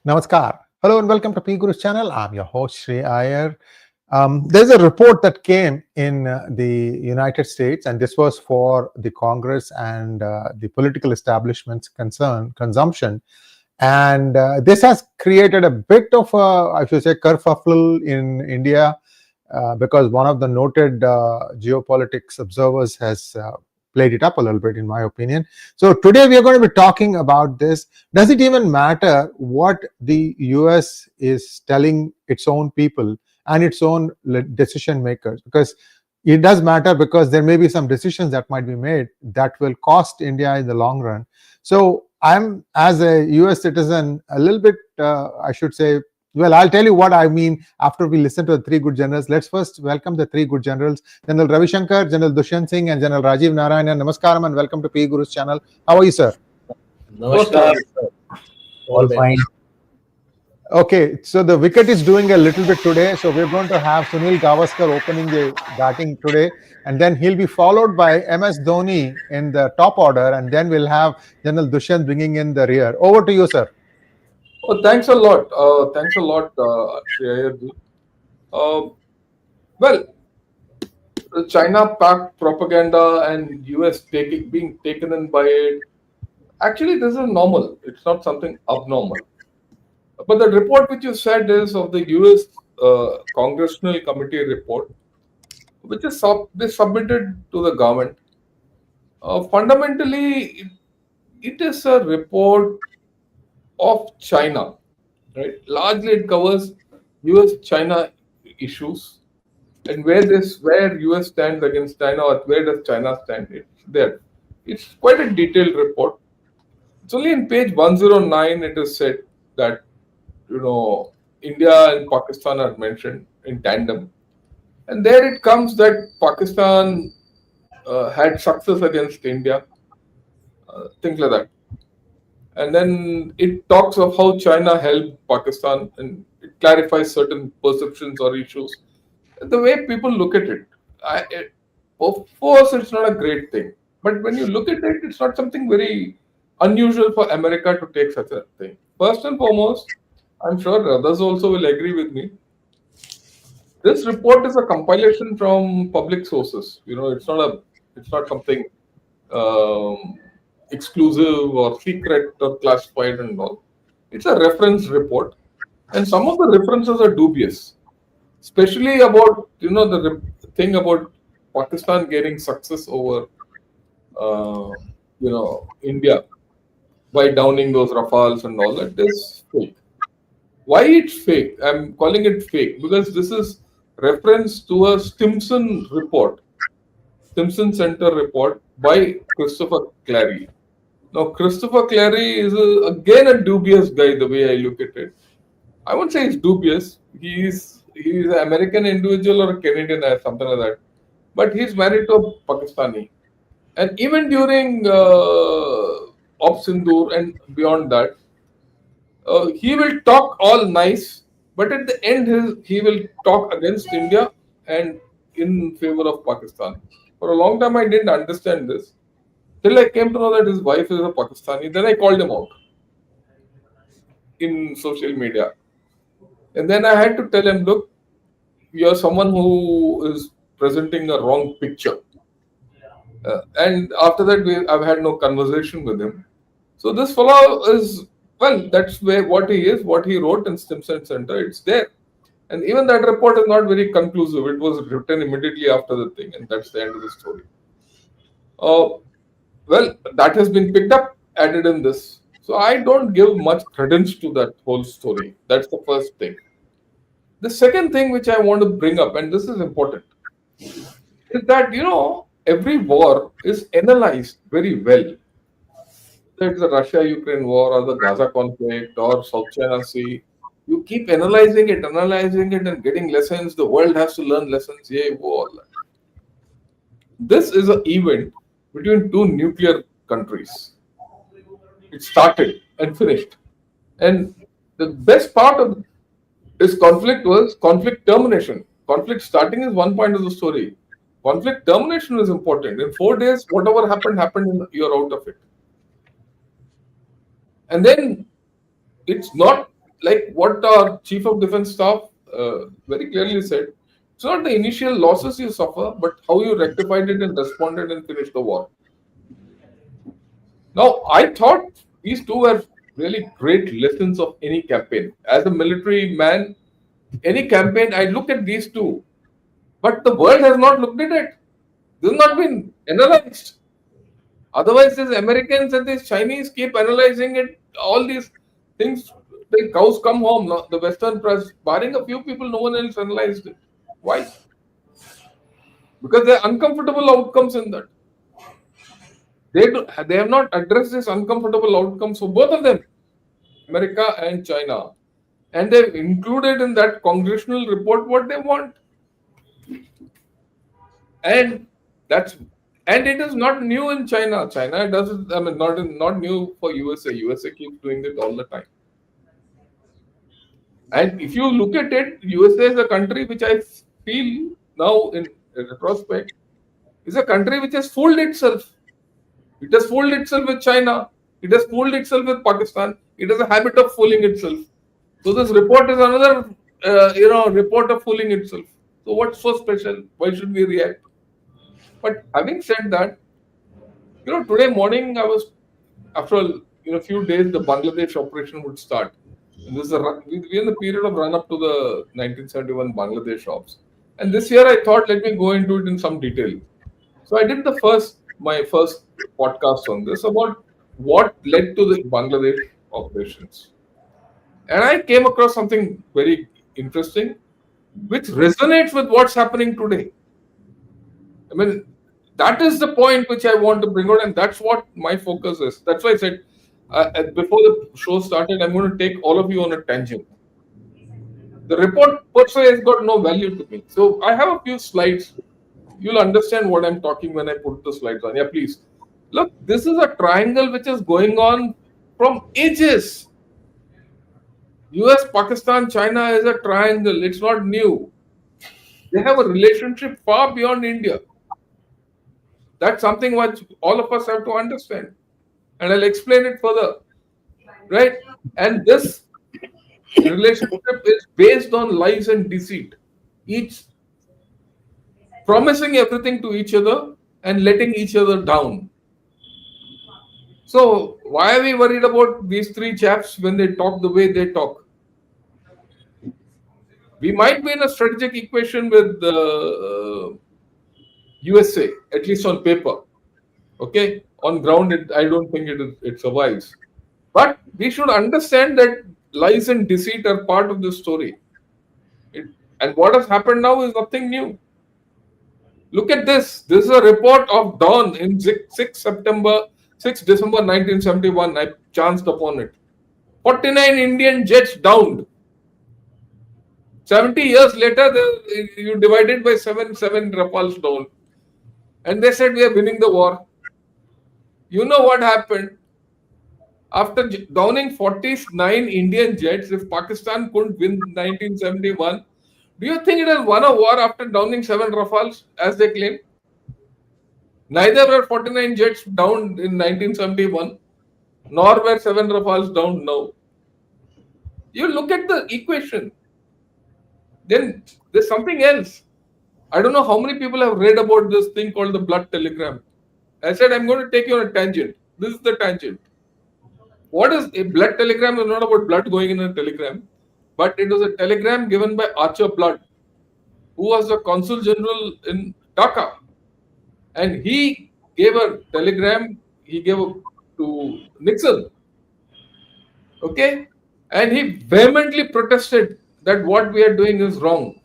Namaskar. Hello and welcome to PGurus channel. I'm your host Sri Iyer. There's a report that came in the United States, and this was for the Congress and the political establishment's consumption. And this has created a bit of a, I should say, kerfuffle in India because one of the noted geopolitics observers has played it up a little bit, in my opinion. So today we are going to be talking about this. Does it even matter what the US is telling its own people and its own decision makers? Because it does matter, because there may be some decisions that might be made that will cost India in the long run. So I'm, as a US citizen, a little bit, I should say, well, I'll tell you what I mean after we listen to the three good generals. Let's first welcome the three good generals: General Ravishankar, General Gen Singh, and General Rajiv Narayanan. Namaskaram and welcome to PGurus channel. How are you, sir? Namaskar. All fine. Okay, so the wicket is doing a little bit today. So we're going to have Sunil Gavaskar opening the batting today, and then he'll be followed by MS Dhoni in the top order, and then we'll have General Dushyant bringing in the rear. Over to you, sir. Oh, thanks a lot. Shri Iyer ji. Well, the China-Pak propaganda and US being taken in by it, actually this is normal. It's not something abnormal. But the report which you said is of the US Congressional Committee report, which is submitted to the government. Fundamentally, it is a report of China, right? Largely, it covers US-China issues and where US stands against China, or where does China stand. It's there. It's quite a detailed report. It's only in page 109 it is said that India and Pakistan are mentioned in tandem, and there it comes that Pakistan had success against India, things like that. And then it talks of how China helped Pakistan, and it clarifies certain perceptions or issues. The way people look at it, of course, it's not a great thing. But when you look at it, it's not something very unusual for America to take such a thing. First and foremost, I'm sure others also will agree with me. This report is a compilation from public sources. It's not something exclusive or secret or classified and all. It's a reference report, and some of the references are dubious, especially about the thing about Pakistan gaining success over India by downing those Rafales and all that. Is fake. Why it's fake? I'm calling it fake because this is reference to a Stimson report, Stimson Center report by Christopher Clary. Now, Christopher Clary is again a dubious guy, the way I look at it. I won't say he's dubious. He's an American individual or a Canadian or something like that. But he's married to a Pakistani. And even during Op Sindoor and beyond that, he will talk all nice, but at the end he will talk against India and in favor of Pakistan. For a long time, I didn't understand this. Till I came to know that his wife is a Pakistani. Then I called him out in social media. And then I had to tell him, look, you're someone who is presenting a wrong picture. And after that, I've had no conversation with him. So this fellow is, well, that's what he is, what he wrote in Stimson Center. It's there. And even that report is not very conclusive. It was written immediately after the thing, and that's the end of the story. Well, that has been picked up, added in this. So I don't give much credence to that whole story. That's the first thing. The second thing which I want to bring up, and this is important, is that, every war is analyzed very well. Whether it's the Russia-Ukraine war or the Gaza conflict or South China Sea, you keep analyzing it and getting lessons. The world has to learn lessons. Yeah, all that. This is an event between two nuclear countries. It started and finished. And the best part of this conflict was conflict termination. Conflict starting is one point of the story. Conflict termination is important. In 4 days, whatever happened, you're out of it. And then it's not like what our Chief of Defence Staff very clearly said, it's not the initial losses you suffer, but how you rectified it and responded and finished the war. Now, I thought these two were really great lessons of any campaign. As a military man, any campaign, I look at these two, but the world has not looked at it. This has not been analyzed. Otherwise, these Americans and these Chinese keep analyzing it. All these things, the cows come home. No? The Western press, barring a few people, no one else analyzed it. Why? Because there are uncomfortable outcomes in that. They have not addressed these uncomfortable outcomes for both of them, America and China. And they've included in that congressional report what they want. And it is not new in China. China does it, I mean, not new for USA. USA keeps doing it all the time. And if you look at it, USA is a country which I feel now in retrospect is a country which has fooled itself. It has fooled itself with China. It has fooled itself with Pakistan. It has a habit of fooling itself. So this report is another, report of fooling itself. So what's so special? Why should we react? But having said that, today morning I was, after a few days, the Bangladesh operation would start. And this is we're in the period of run up to the 1971 Bangladesh ops. And this year I thought, let me go into it in some detail. So I did my first podcast on this about what led to the Bangladesh operations. And I came across something very interesting, which resonates with what's happening today. I mean, that is the point which I want to bring out, and that's what my focus is. That's why I said, before the show started, I'm going to take all of you on a tangent. The report per se has got no value to me. So I have a few slides. You'll understand what I'm talking when I put the slides on. Yeah, please. Look, this is a triangle which is going on from ages. US, Pakistan, China is a triangle. It's not new. They have a relationship far beyond India. That's something which all of us have to understand. And I'll explain it further. Right? And this relationship is based on lies and deceit. Each promising everything to each other and letting each other down. So why are we worried about these three chaps when they talk the way they talk? We might be in a strategic equation with the USA, at least on paper. Okay, on ground, I don't think it survives. But we should understand that lies and deceit are part of the story. And what has happened now is nothing new. Look at this. This is a report of Dawn in 6 December 1971. I chanced upon it. 49 Indian jets downed. 70 years later, you divided by 7 Rafales down. And they said we are winning the war. You know what happened? After downing 49 Indian jets, if Pakistan couldn't win 1971, do you think it has won a war after downing 7 Rafales, as they claim? Neither were 49 jets downed in 1971, nor were 7 Rafales downed now. You look at the equation. Then there's something else. I don't know how many people have read about this thing called the blood telegram. I said, I'm going to take you on a tangent. This is the tangent. What is a blood telegram? Is not about blood going in a telegram, but it was a telegram given by Archer Blood, who was the Consul General in Dhaka. And he gave a telegram, to Nixon. Okay? And he vehemently protested that what we are doing is wrong.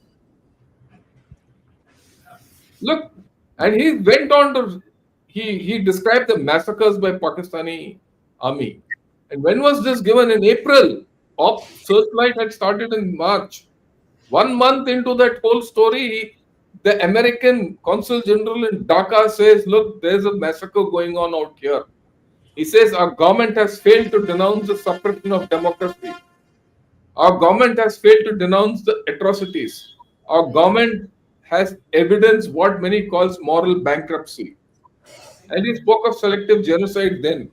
Look, and he went on to, he described the massacres by Pakistani army. And when was this given? In April. Searchlight had started in March. 1 month into that whole story, the American Consul General in Dhaka says, look, there's a massacre going on out here. He says, our government has failed to denounce the suppression of democracy. Our government has failed to denounce the atrocities. Our government has evidenced what many calls moral bankruptcy. And he spoke of selective genocide then.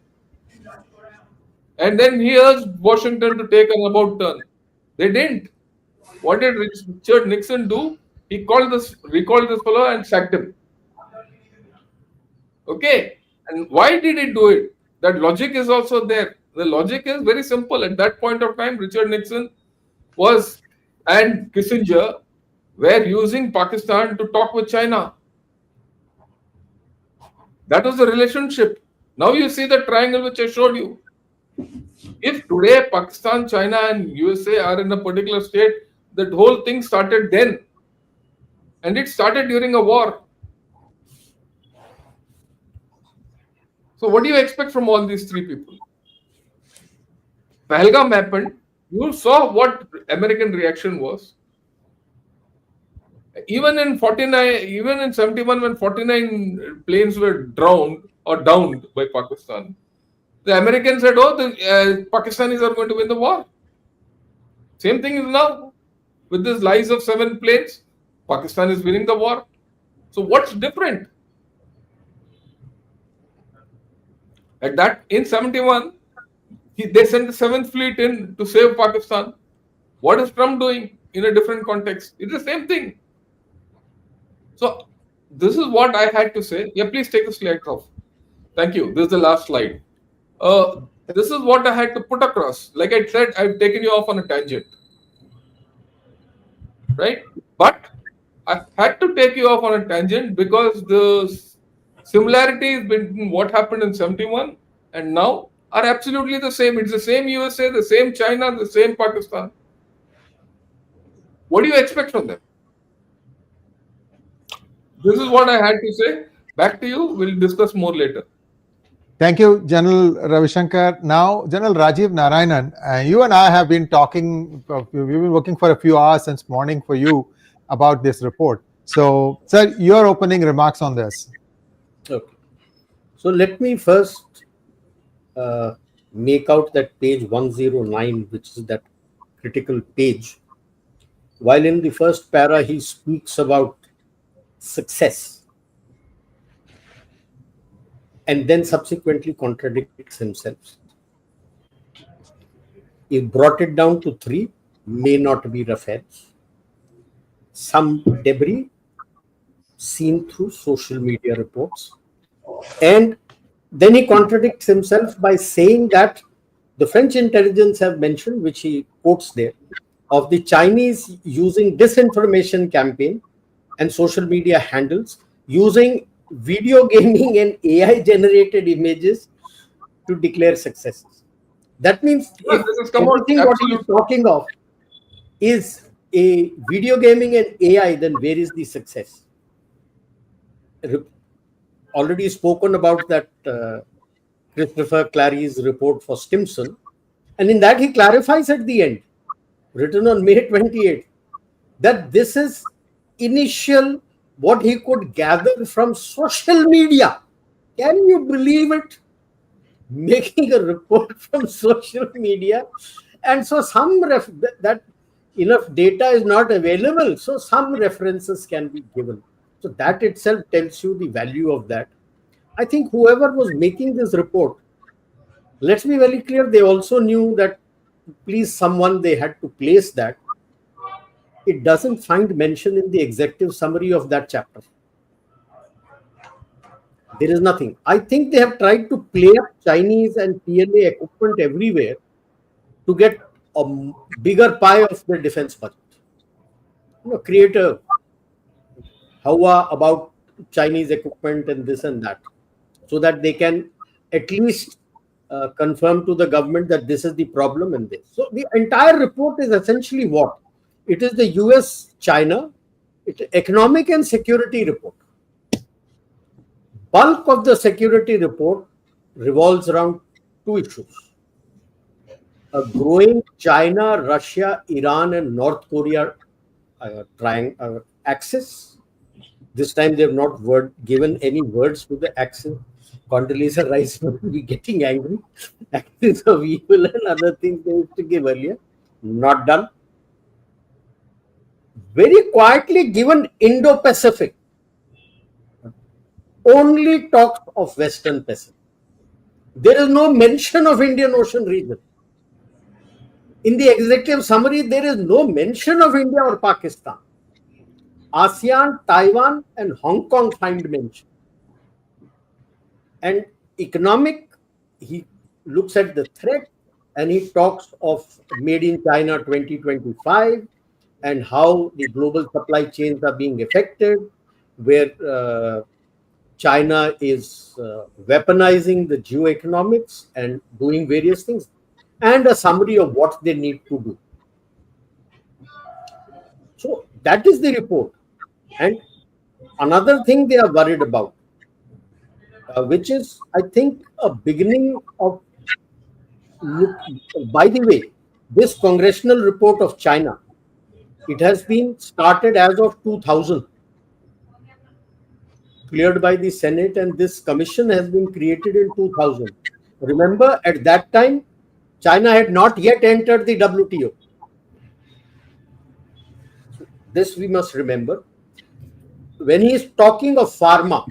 And then he urged Washington to take an about turn. They didn't. What did Richard Nixon do? He recalled this fellow and sacked him. Okay. And why did he do it? That logic is also there. The logic is very simple. At that point of time, Richard Nixon and Kissinger were using Pakistan to talk with China. That was the relationship. Now you see the triangle which I showed you. If today Pakistan, China, and USA are in a particular state, that whole thing started then. And it started during a war. So what do you expect from all these three people? Pahalgam happened. You saw what American reaction was. Even in 71, when 49 planes were drowned or downed by Pakistan, the Americans said, "Oh, the Pakistanis are going to win the war." Same thing is now with these lies of 7 planes. Pakistan is winning the war. So what's different? At that, in 71, they sent the 7th Fleet in to save Pakistan. What is Trump doing in a different context? It's the same thing. So this is what I had to say. Yeah, please take the slides off. Thank you. This is the last slide. This is what I had to put across. Like I said, I've taken you off on a tangent. Right? But I had to take you off on a tangent because the similarities between what happened in 71 and now are absolutely the same. It's the same USA, the same China, the same Pakistan. What do you expect from them? This is what I had to say. Back to you. We'll discuss more later. Thank you, General Ravishankar. Now, General Rajiv Narayanan, you and I have been talking, we've been working for a few hours since morning for you about this report. So, sir, your opening remarks on this. Okay. So let me first make out that page 109, which is that critical page. While in the first para, he speaks about success and then subsequently contradicts himself. He brought it down to 3, may not be Rafales. Some debris seen through social media reports. And then he contradicts himself by saying that the French intelligence have mentioned, which he quotes there, of the Chinese using disinformation campaign and social media handles, using video gaming and AI generated images to declare successes. That means if everything what he is talking of is a video gaming and AI, then where is the success? Already spoken about that Christopher Clary's report for Stimson, and in that he clarifies at the end, written on May 28th, that this is initial what he could gather from social media. Can you believe it? Making a report from social media, and so that enough data is not available, so some references can be given. So that itself tells you the value of that. I think whoever was making this report, let's be very clear, they also knew that to please someone they had to place that. It doesn't find mention in the executive summary of that chapter. There is nothing. I think they have tried to play up Chinese and PLA equipment everywhere to get a bigger pie of their defense budget. Create a hawa about Chinese equipment and this and that, so that they can at least confirm to the government that this is the problem in this. So the entire report is essentially what? It is the US-China economic and security report. Bulk of the security report revolves around 2 issues. A growing China, Russia, Iran and North Korea axis. This time they have not given any words to the axis. Condoleezza Rice will be getting angry. Axis of evil and other things they used to give earlier. Not done. Very quietly given Indo-Pacific. Only talks of Western Pacific. There is no mention of Indian Ocean region. In the executive summary, there is no mention of India or Pakistan. ASEAN, Taiwan, and Hong Kong find mention. And economic, he looks at the threat and he talks of Made in China 2025 and how the global supply chains are being affected, where China is weaponizing the geoeconomics and doing various things, and a summary of what they need to do. So that is the report. And another thing they are worried about, which is, I think, a beginning of look. By the way, this congressional report of China, it has been started as of 2000, cleared by the Senate, and this commission has been created in 2000. Remember, at that time, China had not yet entered the WTO. This we must remember. When he is talking of pharma,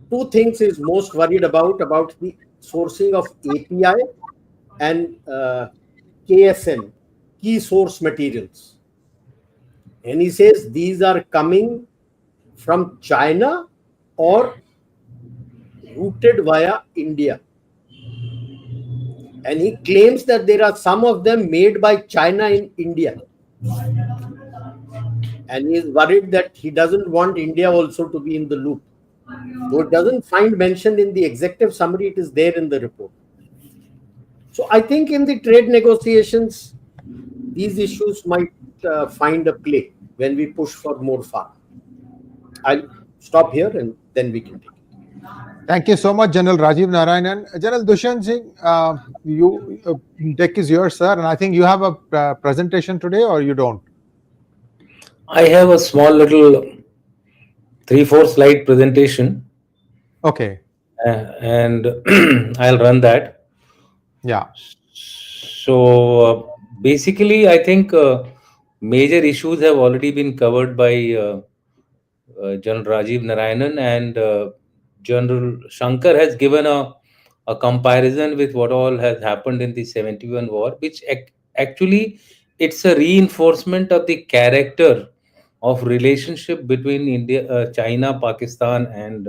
two things he is most worried about the sourcing of API and KSM, key source materials. And he says these are coming from China or routed via India. And he claims that there are some of them made by China in India. And he is worried that he doesn't want India also to be in the loop. Though it doesn't find mentioned in the executive summary, it is there in the report. So I think in the trade negotiations, these issues might find a play when we push for more farm. I'll stop here and then we can take it. Thank you so much, General Rajiv Narayanan. General Dushyant Singh, deck is yours, sir. And I think you have a presentation today, or you don't? I have a small little 3-4 slide presentation. Okay. And I'll run that. Yeah. So basically, I think major issues have already been covered by General Rajiv Narayanan, and General Shankar has given a comparison with what all has happened in the 71 war, which actually it's a reinforcement of the character of relationship between India, China, Pakistan, and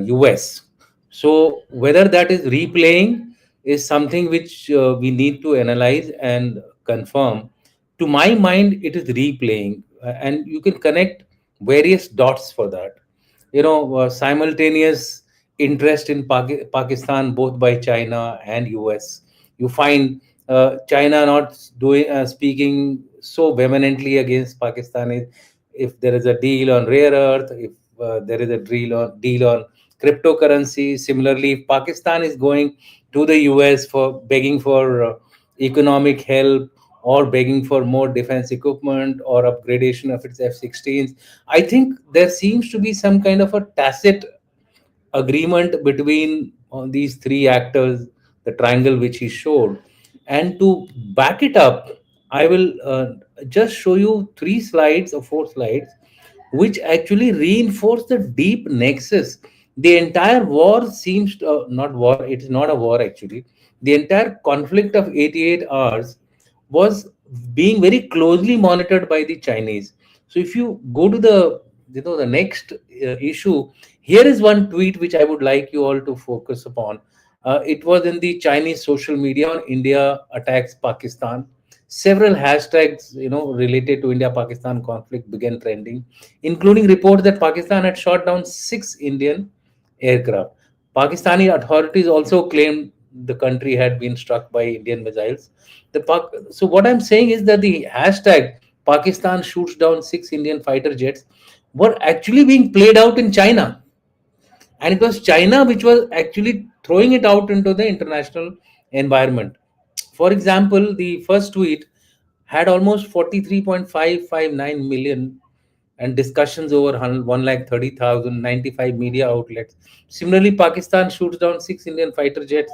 US. So whether that is replaying is something which we need to analyze and confirm. To my mind, it is replaying, and you can connect various dots for that. Simultaneous interest in Pakistan, both by China and US. You find China not speaking so vehemently against Pakistan if there is a deal on rare earth, if there is a deal on cryptocurrency. Similarly, if Pakistan is going to the US for begging for economic help or begging for more defense equipment or upgradation of its F-16s, I think there seems to be some kind of a tacit agreement between these three actors, the triangle which he showed. And to back it up, I will just show you 3 slides or 4 slides which actually reinforce the deep nexus. The entire war seems to, not war, it's not a war actually. The entire conflict of 88 hours was being very closely monitored by the Chinese. So if you go to the next issue, here is one tweet which I would like you all to focus upon. It was in the Chinese social media on India attacks Pakistan. Several hashtags, related to India-Pakistan conflict began trending, including reports that Pakistan had shot down 6 Indian aircraft. Pakistani authorities also claimed the country had been struck by Indian missiles. So what I'm saying is that the hashtag Pakistan shoots down 6 Indian fighter jets were actually being played out in China. And it was China which was actually throwing it out into the international environment. For example, the first tweet had almost 43.559 million and discussions over 130,000, 95 media outlets. Similarly, Pakistan shoots down 6 Indian fighter jets,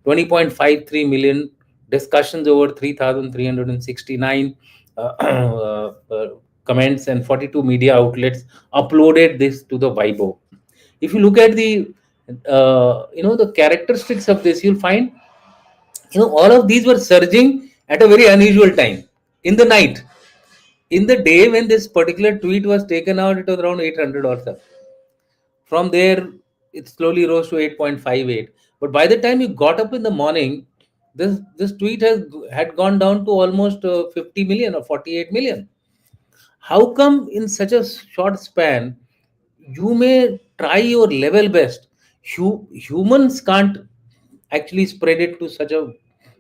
20.53 million discussions over 3,369 comments, and 42 media outlets uploaded this to the Weibo. If you look at the the characteristics of this, you'll find All of these were surging at a very unusual time in the night. In the day when this particular tweet was taken out, it was around 800 or so. From there, it slowly rose to 8.58. But by the time you got up in the morning, this tweet had gone down to almost 50 million or 48 million. How come in such a short span you may try your level best? Humans can't actually spread it to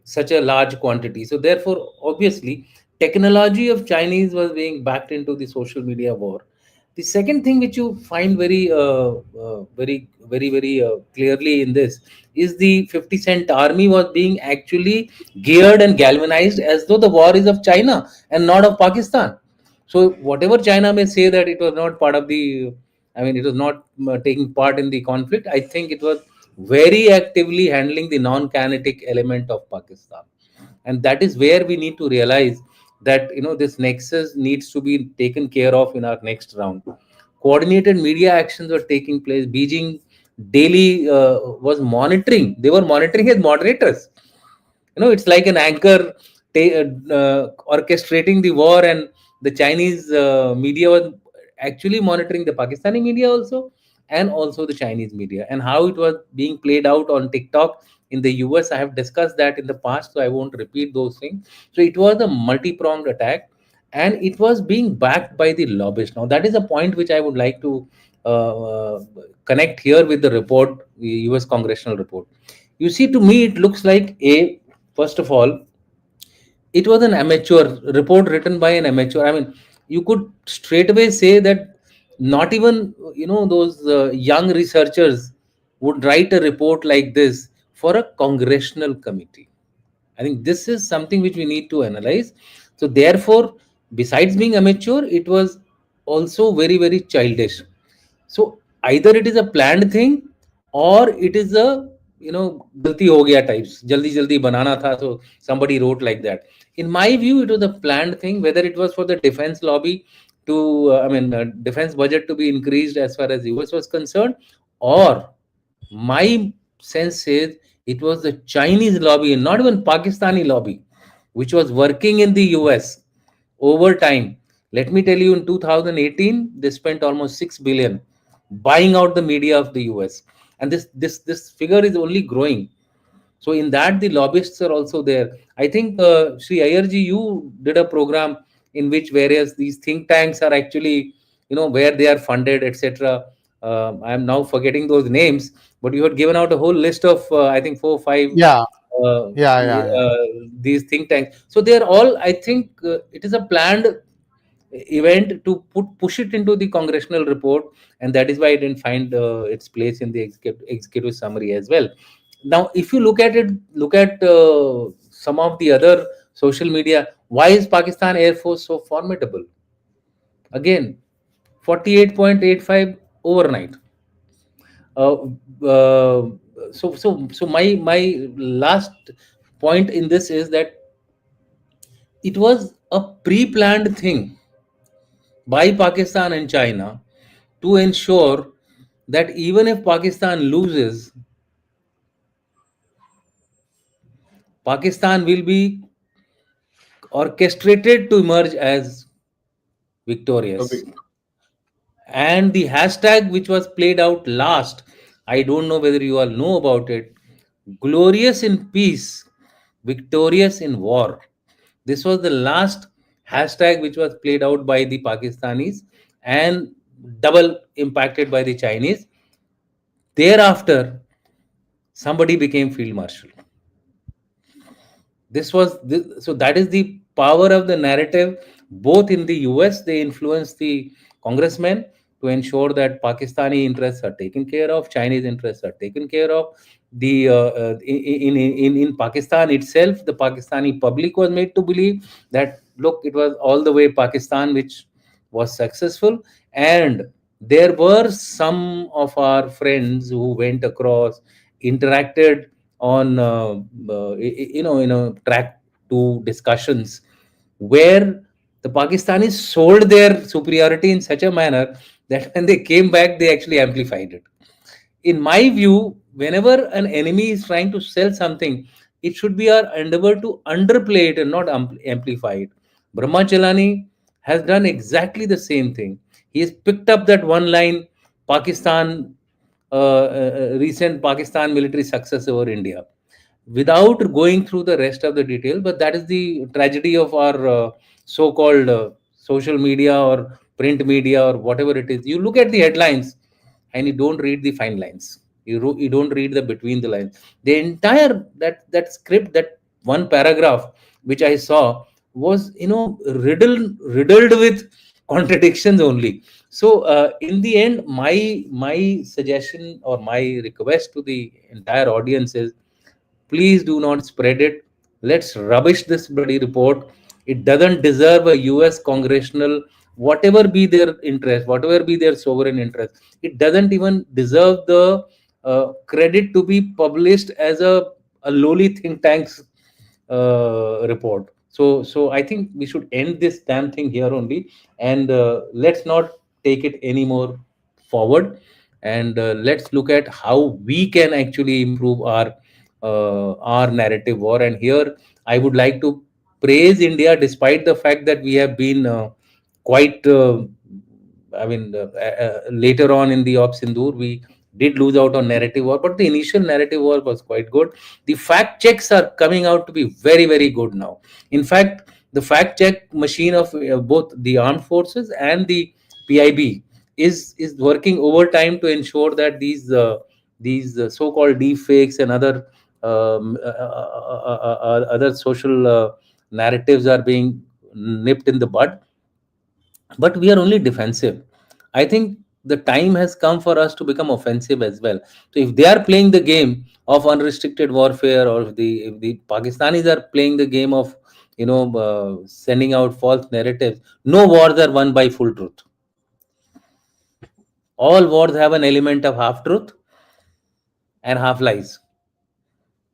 such a large quantity. So therefore, obviously, technology of Chinese was being backed into the social media war. The second thing which you find very clearly in this is the 50 cent army was being actually geared and galvanized as though the war is of China and not of Pakistan. So whatever China may say that it was not part of the, I mean, it was not taking part in the conflict. I think it was very actively handling the non-kinetic element of Pakistan, and that is where we need to realize that this nexus needs to be taken care of in our next round. Coordinated media actions were taking place. Beijing daily was monitoring. They were monitoring as moderators. It's like an anchor orchestrating the war, and the Chinese media was actually monitoring the Pakistani media also, and also the Chinese media, and how it was being played out on TikTok in the US. I have discussed that in the past, so I won't repeat those things. So it was a multi-pronged attack, and it was being backed by the lobbyists. Now that is a point which I would like to connect here with the report, the US Congressional report. You see, to me, it looks like first of all, it was an amateur report written by an amateur. I mean, you could straight away say that not even those young researchers would write a report like this for a congressional committee. I think this is something which we need to analyze. So therefore, besides being amateur, it was also very, very childish. So either it is a planned thing, or it is a galti ho gaya types, jaldi jaldi banana tha, so somebody wrote like that. In my view, it was a planned thing, whether it was for the defense lobby to defense budget to be increased as far as US was concerned, or my sense says it was the Chinese lobby and not even Pakistani lobby which was working in the US over time. Let me tell you, in 2018 they spent almost 6 billion buying out the media of the US, and this figure is only growing. So in that, the lobbyists are also there. I think Sri Ayerji, you did a program in which various these think tanks are actually, where they are funded, etc. I am now forgetting those names, but you had given out a whole list of I think 4 or 5 Yeah, uh, yeah. these think tanks. So they are all, I think, it is a planned event to push it into the congressional report, and that is why it didn't find its place in the executive summary as well. Now if you look at it, look at some of the other social media. Why is Pakistan Air Force so formidable? Again, 48.85 overnight. uh, uh, so my last point in this is that it was a pre-planned thing by Pakistan and China to ensure that even if Pakistan loses, Pakistan will be orchestrated to emerge as victorious. Okay. And the hashtag which was played out last, I don't know whether you all know about it: glorious in peace, victorious in war. This was the last hashtag which was played out by the Pakistanis and double impacted by the Chinese. Thereafter, somebody became field marshal. So that is the power of the narrative. Both in the US, they influence the congressmen to ensure that Pakistani interests are taken care of, Chinese interests are taken care of. The in Pakistan itself, the Pakistani public was made to believe that, look, it was all the way Pakistan which was successful. And there were some of our friends who went across, interacted on track to discussions where the Pakistanis sold their superiority in such a manner that when they came back, they actually amplified it. In my view, whenever an enemy is trying to sell something, it should be our endeavor to underplay it and not amplify it. Brahma Chelani has done exactly the same thing. He has picked up that one line, Pakistan, recent Pakistan military success over India, without going through the rest of the detail. But that is the tragedy of our so-called social media or print media or whatever it is. You look at the headlines and you don't read the fine lines. You don't read the between the lines. The entire that script, that one paragraph which I saw was, riddled with contradictions only. So in the end, my suggestion or my request to the entire audience is, please do not spread it. Let's rubbish this bloody report. It doesn't deserve a US congressional, whatever be their interest, whatever be their sovereign interest. It doesn't even deserve the credit to be published as a lowly think tank's report. So I think we should end this damn thing here only, and let's not take it anymore forward, and let's look at how we can actually improve our narrative war. And here I would like to praise India, despite the fact that we have been quite later on in the Op Sindoor, we did lose out on narrative war, but the initial narrative war was quite good. The fact checks are coming out to be very, very good now. In fact, the fact check machine of both the armed forces and the PIB is working overtime to ensure that these so-called deep fakes and other social narratives are being nipped in the bud. But we are only defensive. I think the time has come for us to become offensive as well. So if they are playing the game of unrestricted warfare, or if the Pakistanis are playing the game of sending out false narratives, no wars are won by full truth. All wars have an element of half truth and half lies,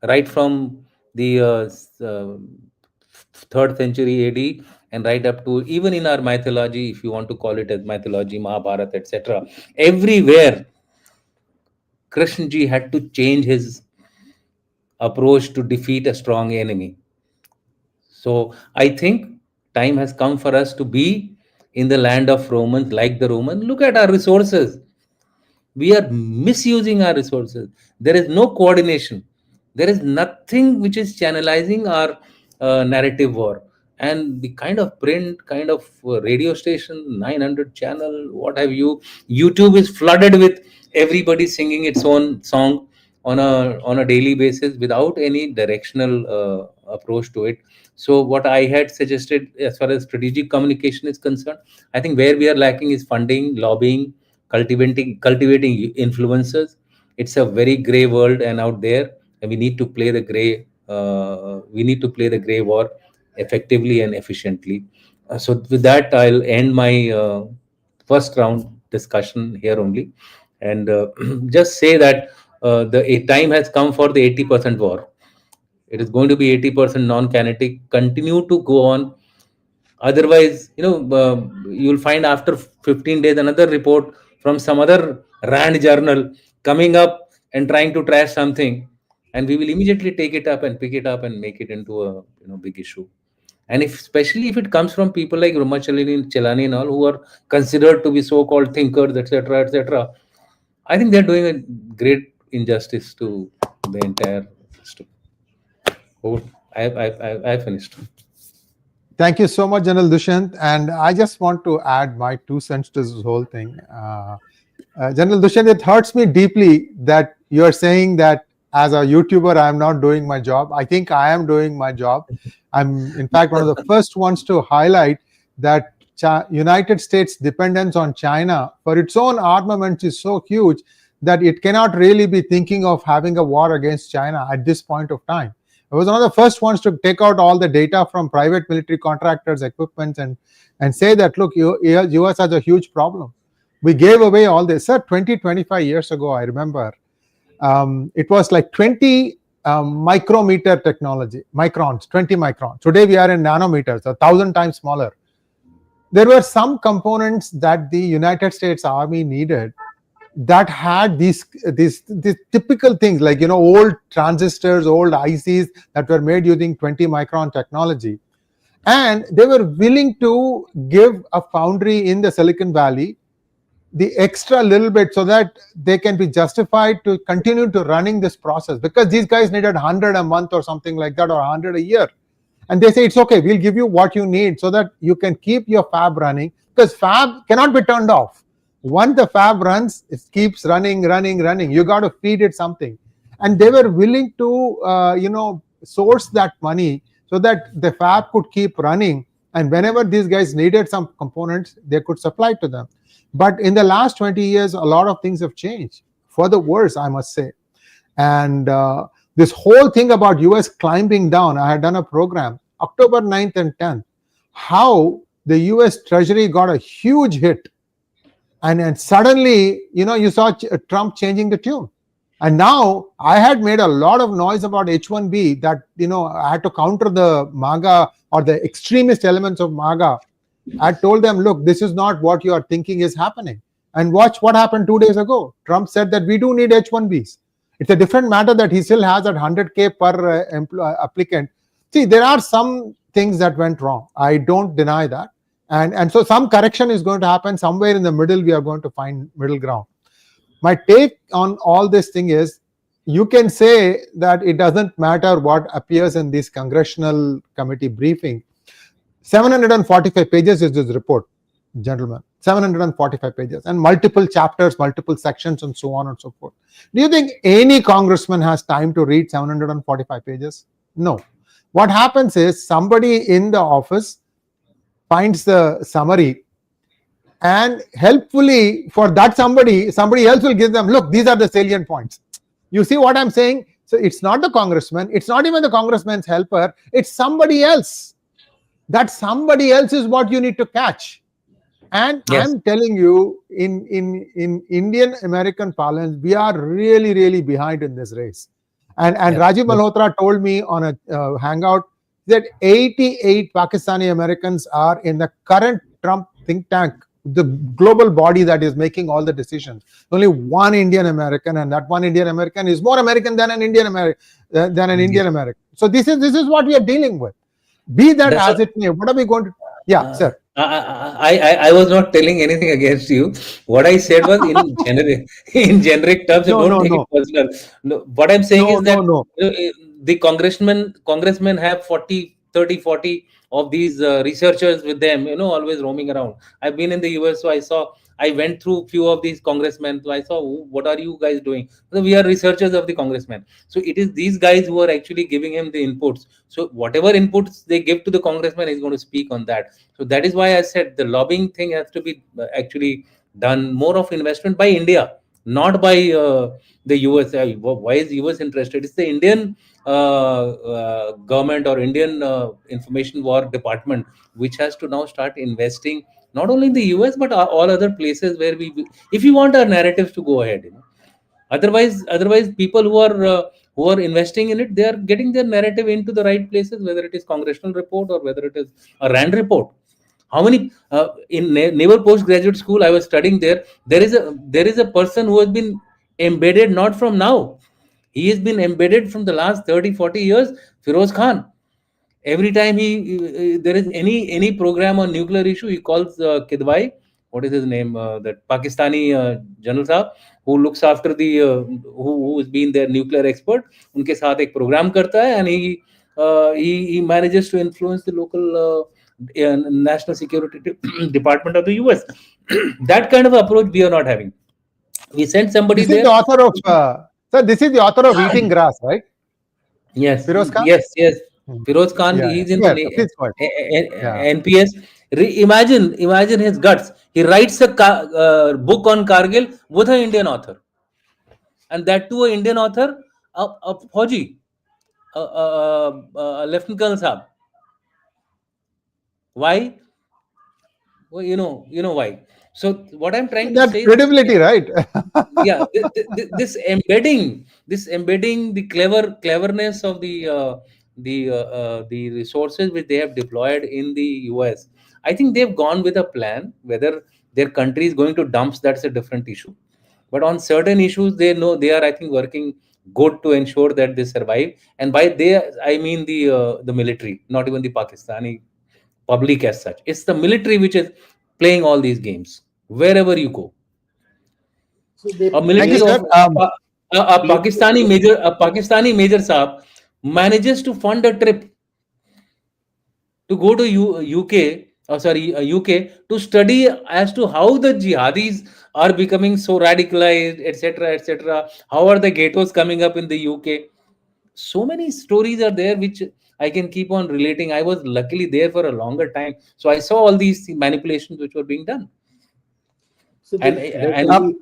right from the 3rd century AD and right up to even in our mythology, if you want to call it as mythology, Mahabharata, etc. Everywhere, Krishna ji had to change his approach to defeat a strong enemy. So I think time has come for us to be in the land of Romans, like the Romans. Look at our resources. We are misusing our resources. There is no coordination. There is nothing which is channelizing our narrative war. And the kind of print, kind of radio station, 900 channel, what have you, YouTube is flooded with everybody singing its own song on a daily basis without any directional approach to it. So what I had suggested as far as strategic communication is concerned, I think where we are lacking is funding, lobbying, cultivating influencers. It's a very gray world and out there, and we need to play the gray war effectively and efficiently. So with that, I'll end my first round discussion here only, and just say that the time has come for the 80% war. It is going to be 80% non-kinetic. Continue to go on. Otherwise, you'll find after 15 days another report from some other Rand journal coming up and trying to trash something, and we will immediately take it up and pick it up and make it into a big issue. And especially if it comes from people like Brahma Chelani and all, who are considered to be so-called thinkers, etc., etc., I think they're doing a great injustice to the entire system. Oh, I finished. Thank you so much, General Dushyant. And I just want to add my 2 cents to this whole thing. General Dushyant, it hurts me deeply that you're saying that as a YouTuber, I'm not doing my job. I think I am doing my job. I'm, in fact, one of the first ones to highlight that United States dependence on China for its own armaments is so huge that it cannot really be thinking of having a war against China at this point of time. I was one of the first ones to take out all the data from private military contractors' equipment and say that, look, US has a huge problem. We gave away all this. Sir, 25 years ago, I remember, it was like 20 micrometer technology, microns, 20 microns. Today, we are in nanometers, 1,000 times smaller. There were some components that the United States Army needed that had these typical things like, old transistors, old ICs that were made using 20 micron technology. And they were willing to give a foundry in the Silicon Valley the extra little bit so that they can be justified to continue to running this process, because these guys needed 100 a month or something like that, or 100 a year. And they say, it's okay, we'll give you what you need so that you can keep your fab running, because fab cannot be turned off. Once the fab runs, it keeps running. You got to feed it something. And they were willing to, source that money so that the fab could keep running. And whenever these guys needed some components, they could supply to them. But in the last 20 years, a lot of things have changed for the worse, I must say. And this whole thing about US climbing down, I had done a program, October 9th and 10th, how the US Treasury got a huge hit. And then suddenly, you saw Trump changing the tune. And now I had made a lot of noise about H1B that, I had to counter the MAGA or the extremist elements of MAGA. I told them, look, this is not what you are thinking is happening. And watch what happened 2 days ago. Trump said that we do need H1Bs. It's a different matter that he still has that 100K per applicant. See, there are some things that went wrong. I don't deny that. And so some correction is going to happen. Somewhere in the middle, we are going to find middle ground. My take on all this thing is, you can say that it doesn't matter what appears in this Congressional committee briefing. 745 pages is this report, gentlemen. 745 pages and multiple chapters, multiple sections, and so on and so forth. Do you think any congressman has time to read 745 pages? No. What happens is somebody in the office finds the summary, and helpfully for that somebody else will give them, look, these are the salient points. You see what I'm saying? So it's not the congressman, it's not even the congressman's helper, it's somebody else. That somebody else is what you need to catch. And yes, I'm telling you, in Indian American parlance, we are really, really behind in this race. And yes, Rajiv Malhotra told me on a hangout that 88 Pakistani Americans are in the current Trump think tank, the global body that is making all the decisions. Only one Indian American, and that one Indian American is more American than an Indian American. Indian American. So this is what we are dealing with. Be that as it may, what are we going to? Yeah, sir. I was not telling anything against you. What I said was in generic terms. Don't take it personal. No, what I'm saying is that the congressmen have 40 of these researchers with them, always roaming around. I've been in the US, so I went through few of these congressmen. So I saw, what are you guys doing? So we are researchers of the congressmen. So it is these guys who are actually giving him the inputs. So whatever inputs they give to the congressman, he's going to speak on that. So that is why I said the lobbying thing has to be actually done, more of investment by India, not by the US. Why is US interested? It's the Indian government or Indian Information War Department, which has to now start investing not only in the US but all other places where if you want our narratives to go ahead. Otherwise people who are investing in it, they are getting their narrative into the right places, whether it is Congressional report or whether it is a RAND report. How many in Naval Postgraduate School I was studying there is a person who has been embedded not from now. He has been embedded from the last 30-40 years, Firoz Khan. Every time there is any program on nuclear issue, he calls Kidwai, what is his name, that Pakistani General Sahab, who looks after the who has been their nuclear expert. Unke saath ek program karta hai, and he manages to influence the local national security department of the US. That kind of approach we are not having. We sent somebody this there. Is the author of sir, this is the author of Eating Grass, right? Yes. Firoz Khan? Yes. Firoz Khan, he's in the NPS. Imagine his guts. He writes a book on Kargil with an Indian author, and that too an Indian author, a Fauji, Lieutenant Colonel Saab. Why? Well, you know why. So what I'm trying to say, credibility, right? Yeah, this embedding the cleverness of the resources which they have deployed in the US. I think they've gone with a plan. Whether their country is going to dumps, that's a different issue. But on certain issues, they know they are, I think, working good to ensure that they survive. And by they, I mean the military, not even the Pakistani public as such. It's the military which is playing all these games wherever you go. So they A Thank you, military sir. of a Pakistani major Saab manages to fund a trip to go to UK to study as to how the jihadis are becoming so radicalized, etc., etc. How are the ghettos coming up in the UK? So many stories are there which I can keep on relating. I was luckily there for a longer time, so I saw all these manipulations which were being done. So And the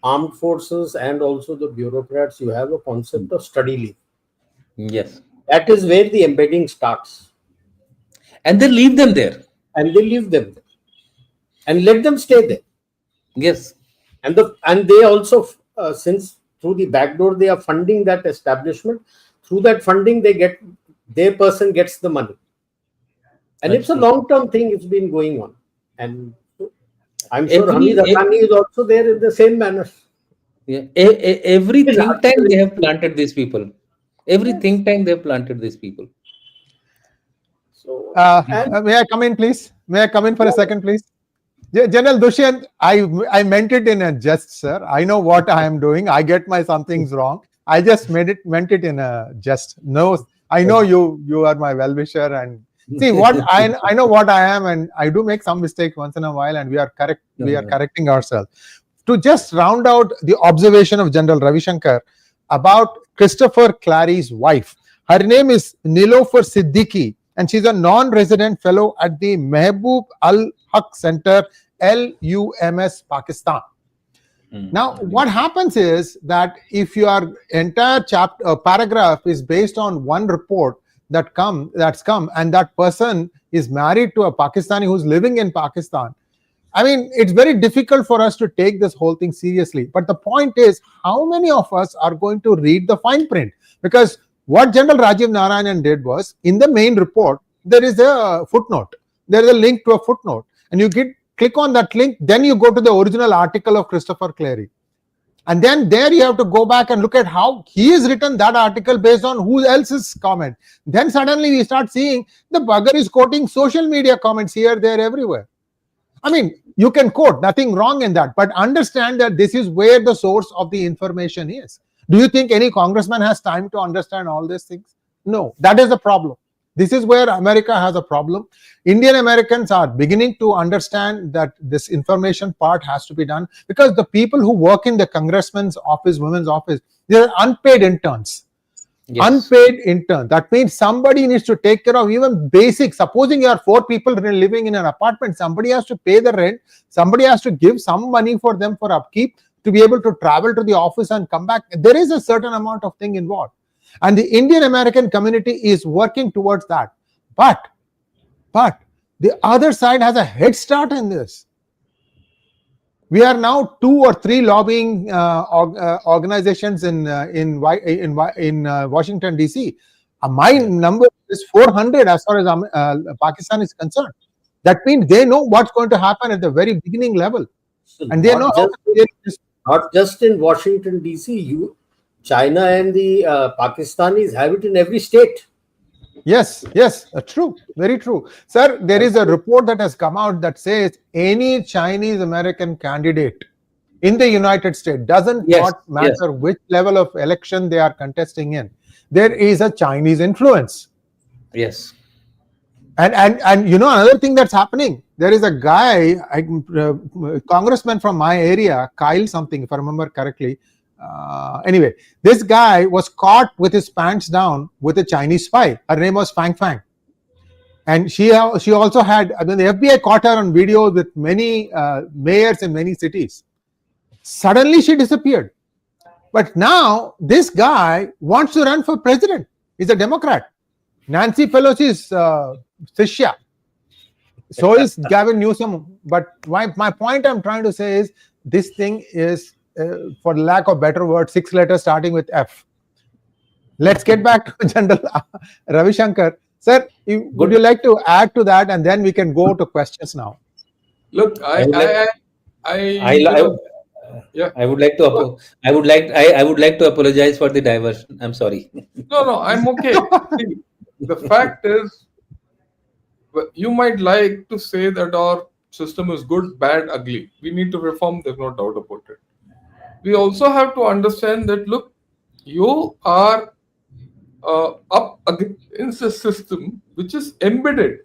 armed forces, and also the bureaucrats, you have a concept of study leave. yes, That is where the embedding starts, and they leave them there. and they leave them there, and let them stay there. Yes, And they also, since through the back door they are funding that establishment, through that funding their person gets the money, and it's a long-term thing. It's been going on, and I'm sure Hamid Haqqani is also there in the same manner. Yeah, every think tank they have planted these people. Every think tank they have planted these people. So, May I come in, please? May I come in for a second, please? General Dushyant, I meant it in a jest, sir. I know what I am doing. I get my somethings wrong. I just meant it in a jest. No, I know you are my well-wisher, and see what I know what I am, and I do make some mistakes once in a while, and we are correcting ourselves. To just round out the observation of General Ravishankar about Christopher Clary's wife. Her name is Nilofer Siddiqui, and she's a non-resident fellow at the Mehboob Al-Haq Center, LUMS, Pakistan. Now, what happens is that if your entire paragraph is based on one report that's come, and that person is married to a Pakistani who's living in Pakistan, I mean, it's very difficult for us to take this whole thing seriously. But the point is, how many of us are going to read the fine print? Because what General Rajiv Narayanan did was, in the main report, there is a footnote. There is a link to a footnote. And you click on that link, then you go to the original article of Christopher Clary. And then there you have to go back and look at how he has written that article based on who else's comment. Then suddenly we start seeing the bugger is quoting social media comments here, there, everywhere. I mean, you can quote, nothing wrong in that, but understand that this is where the source of the information is. Do you think any congressman has time to understand all these things? No, that is the problem. This is where America has a problem. Indian Americans are beginning to understand that this information part has to be done, because the people who work in the congressman's office, women's office, they are unpaid interns. Yes. Unpaid intern. That means somebody needs to take care of even basic. Supposing you are 4 people living in an apartment, somebody has to pay the rent. Somebody has to give some money for them for upkeep to be able to travel to the office and come back. There is a certain amount of thing involved. And the Indian American community is working towards that. But the other side has a head start in this. We are now 2 or 3 lobbying organizations in Washington DC. My number is 400 as far as Pakistan is concerned. That means they know what's going to happen at the very beginning level, so and they know how to deal with this. Not just in Washington DC, China and the Pakistanis have it in every state. Yes, true, very true. Sir, there is a report that has come out that says any Chinese American candidate in the United States, doesn't matter which level of election they are contesting in, there is a Chinese influence. Yes. And you know, another thing that's happening, there is a guy, congressman from my area, Kyle something, if I remember correctly. Anyway, this guy was caught with his pants down with a Chinese spy. Her name was Fang Fang. And she also had, I mean, the FBI caught her on video with many mayors in many cities. Suddenly she disappeared. But now this guy wants to run for president. He's a Democrat. Nancy Pelosi's Shishya. So is Gavin Newsom. But my point I'm trying to say is, this thing is, for lack of better word, 6 letters starting with F. Let's get back to General Ravishankar. Sir, would you like to add to that, and then we can go to questions now? Look, Yeah. I would like to. I would like to apologize for the diversion. I'm sorry. No, I'm okay. See, the fact is, you might like to say that our system is good, bad, ugly. We need to reform. There's no doubt about it. We also have to understand that, look, you are up against a system which is embedded.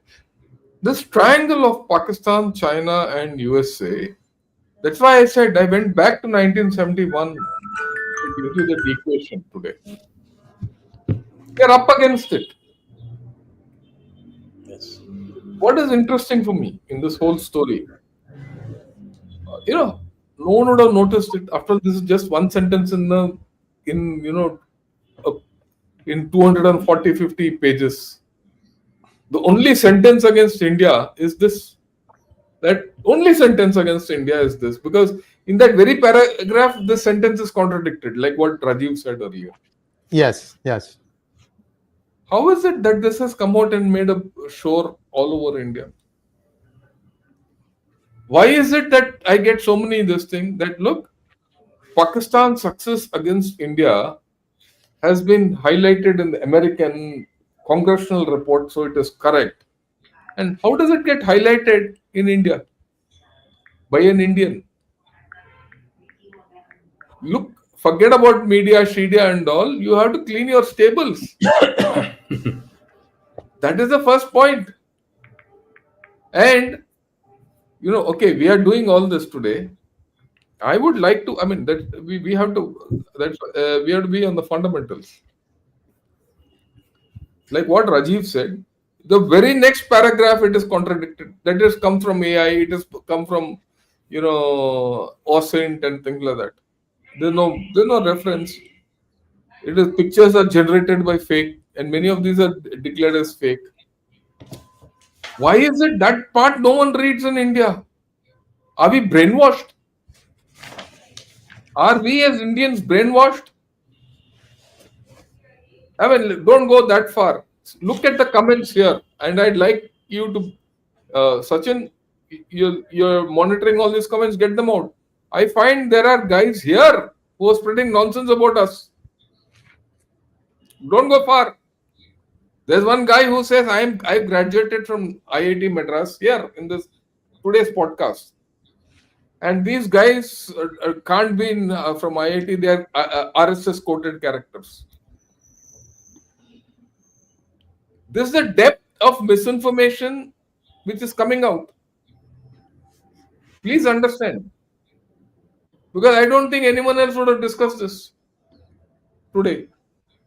This triangle of Pakistan, China, and USA. That's why I said I went back to 1971 to give you that equation today. They're up against it. Yes. What is interesting for me in this whole story, no one would have noticed it. After this is just one sentence uh, in 240, 50 pages. The only sentence against India is this. That only sentence against India is this, because in that very paragraph, the sentence is contradicted, like what Rajiv said earlier. Yes. How is it that this has come out and made a shore all over India? Why is it that I get so many this thing that, look, Pakistan's success against India has been highlighted in the American Congressional report, so it is correct. And how does it get highlighted in India? By an Indian. Look, forget about media, Shidia and all. You have to clean your stables. That is the first point. And, okay, we are doing all this today. I would like to, that we have to, we have to be on the fundamentals. Like what Rajiv said, the very next paragraph, it is contradicted. That has come from AI, it has come from, OSINT and things like that. There's no reference. It is pictures are generated by fake, and many of these are declared as fake. Why is it that part no one reads in India? Are we brainwashed? Are we as Indians brainwashed? Don't go that far. Look at the comments here, and I'd like you to, Sachin, you're monitoring all these comments, get them out. I find there are guys here who are spreading nonsense about us. Don't go far. There's one guy who says I graduated from IIT Madras here in this today's podcast, and these guys can't be from IIT. They are RSS quoted characters. This is the depth of misinformation which is coming out. Please understand, because I don't think anyone else would have discussed this today.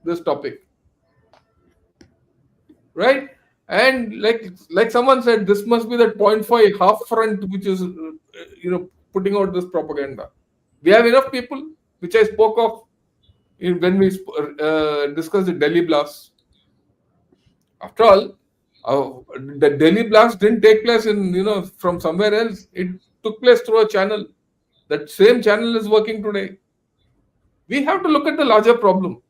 This topic, right? And like someone said, this must be that 0.5 half front which is putting out this propaganda. We have enough people, which I spoke of when we discussed the Delhi blast. After all, the Delhi blast didn't take place from somewhere else. It took place through a channel. That same channel is working today. We have to look at the larger problem.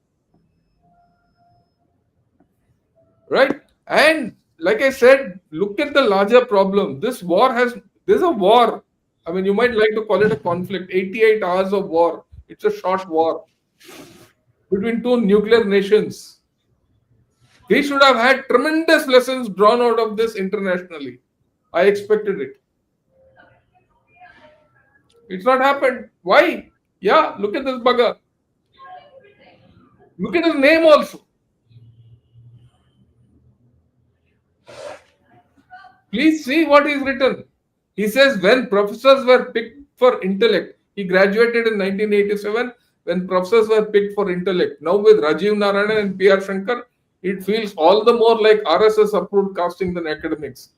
Right? And like I said, look at the larger problem. There's a war. You might like to call it a conflict. 88 hours of war. It's a short war between two nuclear nations. We should have had tremendous lessons drawn out of this internationally. I expected it. It's not happened. Why? Yeah, look at this bugger. Look at his name also. Please see what he's written. He says when professors were picked for intellect, he graduated in 1987 when professors were picked for intellect. Now with Rajiv Narayanan and Ravishankar, it feels all the more like RSS approved casting than academics.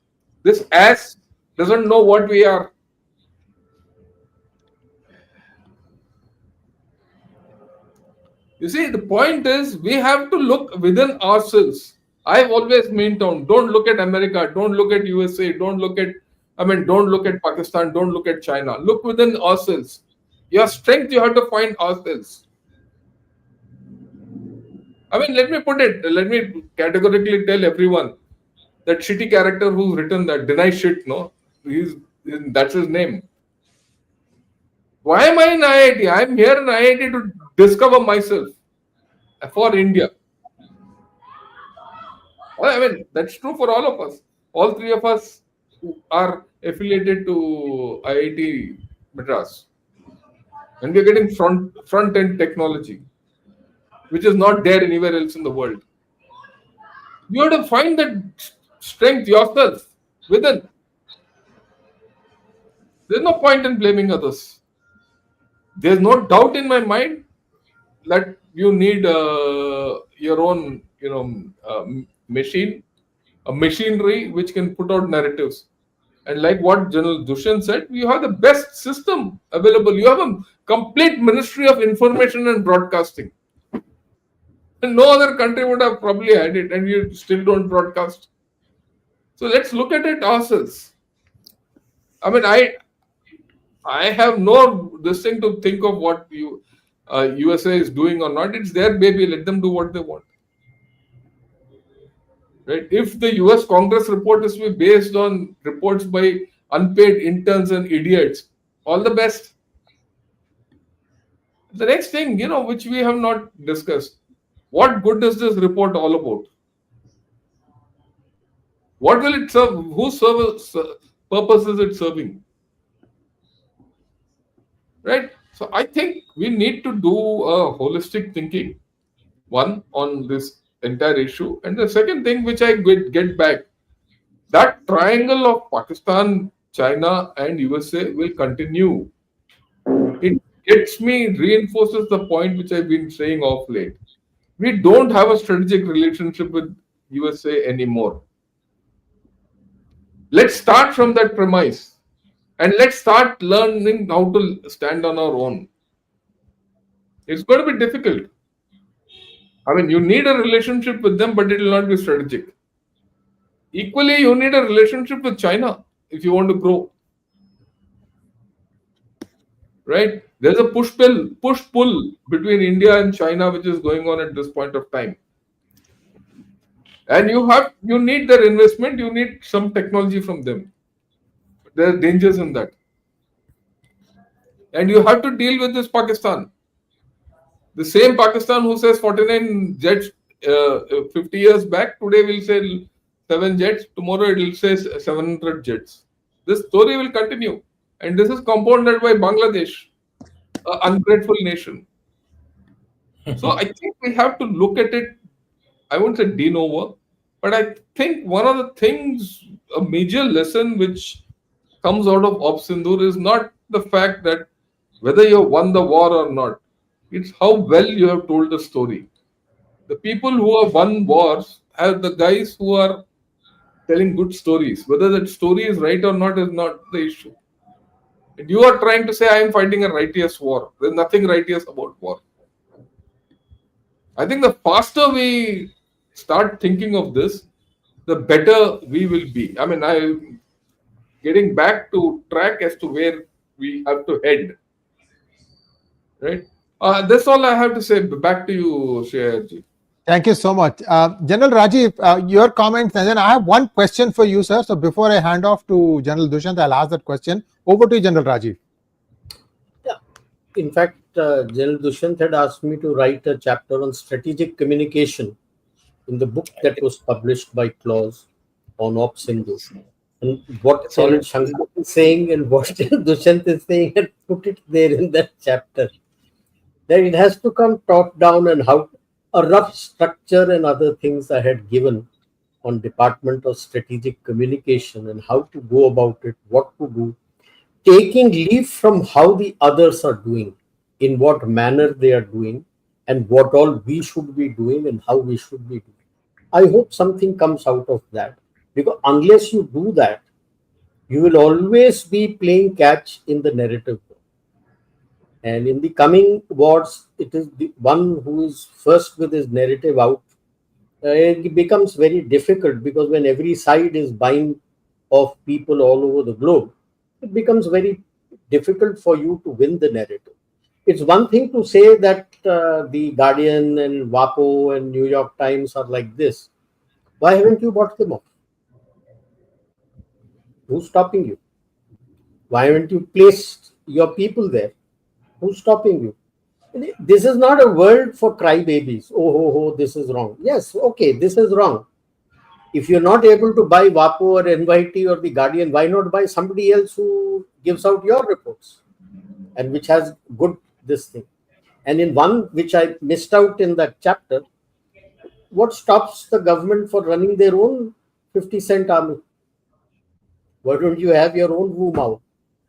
This ass doesn't know what we are. You see, the point is we have to look within ourselves. I've always maintained, don't look at America, don't look at USA, don't look at Pakistan, don't look at China. Look within ourselves. Your strength you have to find ourselves. Let me categorically tell everyone that shitty character who's written that deny shit, no? That's his name. Why am I in IIT? I am here in IIT to discover myself for India. I mean, that's true for all of us. All three of us who are affiliated to IIT Madras. And we're getting front end technology, which is not there anywhere else in the world. You have to find that strength yourself within. There's no point in blaming others. There's no doubt in my mind that you need your own, machinery which can put out narratives. And like what General Dushan said, you have the best system available. You have a complete Ministry of Information and Broadcasting. And no other country would have probably had it, and you still don't broadcast. So let's look at it ourselves. I mean, I have no this thing to think of what USA is doing or not. It's their baby. Let them do what they want. Right? If the US Congress report is to be based on reports by unpaid interns and idiots, all the best. The next thing, which we have not discussed, what good is this report all about? What will it serve? Whose purpose is it serving? Right? So I think we need to do a holistic thinking, one, on this entire issue. And the second thing, which I get back, that triangle of Pakistan, China, and USA will continue. It reinforces the point which I've been saying off late. We don't have a strategic relationship with USA anymore. Let's start from that premise and let's start learning how to stand on our own. It's going to be difficult. I mean, you need a relationship with them, but it will not be strategic. Equally, you need a relationship with China if you want to grow. Right? There's a push-pull between India and China, which is going on at this point of time. And you need their investment, you need some technology from them. There are dangers in that. And you have to deal with this Pakistan. The same Pakistan who says 49 jets 50 years back, today will say 7 jets, tomorrow it will say 700 jets. This story will continue. And this is compounded by Bangladesh, an ungrateful nation. So I think we have to look at it, I won't say de novo, but I think one of the things, a major lesson which comes out of Op Sindoor is not the fact that whether you won the war or not, it's how well you have told the story. The people who have won wars are the guys who are telling good stories. Whether that story is right or not is not the issue. And you are trying to say, I am fighting a righteous war. There's nothing righteous about war. I think the faster we start thinking of this, the better we will be. I mean, I'm getting back to track as to where we have to head. Right? That's all I have to say. Back to you, Shreyaji. Thank you so much. General Rajiv, your comments, and then I have one question for you, sir. So before I hand off to General Dushyant, I'll ask that question. Over to you, General Rajiv. Yeah. In fact, General Dushyant had asked me to write a chapter on strategic communication in the book that was published by Claus on Op Sindoor. And what Ravishankar is saying and what Dushyant is saying, and put it there in that chapter. That it has to come top down, and how a rough structure and other things I had given on Department of Strategic Communication and how to go about it, what to do, taking leave from how the others are doing, in what manner they are doing, and what all we should be doing and how we should be doing. I hope something comes out of that, because unless you do that, you will always be playing catch in the narrative. And in the coming wars, it is the one who is first with his narrative out. It becomes very difficult, because when every side is buying of people all over the globe, it becomes very difficult for you to win the narrative. It's one thing to say that the Guardian and WAPO and New York Times are like this. Why haven't you bought them off? Who's stopping you? Why haven't you placed your people there? Who's stopping you? This is not a world for crybabies. Oh, this is wrong. Yes, okay, this is wrong. If you're not able to buy WAPO or NYT or the Guardian, why not buy somebody else who gives out your reports and which has good this thing? And in one which I missed out in that chapter, what stops the government for running their own 50-cent army? Why don't you have your own Wu Mao?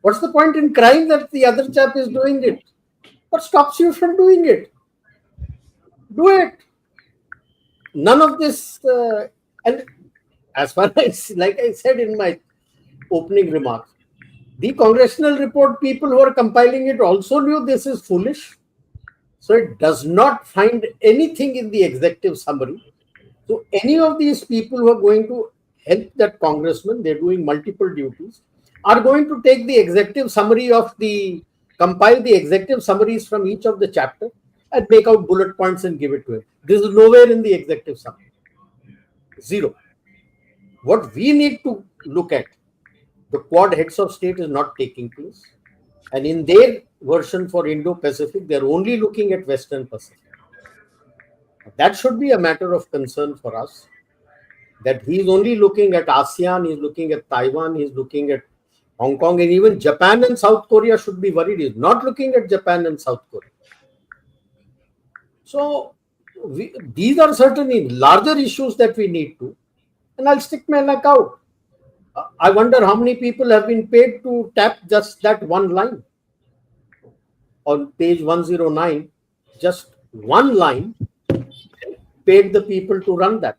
What's the point in crying that the other chap is doing it? What stops you from doing it? Do it. None of this, and as far as, like I said in my opening remarks, the Congressional report people who are compiling it also knew this is foolish. So it does not find anything in the executive summary. So any of these people who are going to help that congressman, they're doing multiple duties, are going to take the executive summary compile the executive summaries from each of the chapter and make out bullet points and give it to him. This is nowhere in the executive summary. Zero. What we need to look at, the Quad heads of state is not taking place. And in their version for Indo-Pacific, they're only looking at Western Pacific. That should be a matter of concern for us, that he's only looking at ASEAN, he's looking at Taiwan, he's looking at Hong Kong, and even Japan and South Korea should be worried. He's not looking at Japan and South Korea. So these are certainly larger issues that we need to, and I'll stick my neck out. I wonder how many people have been paid to tap just that one line. On page 109, just one line paid the people to run that.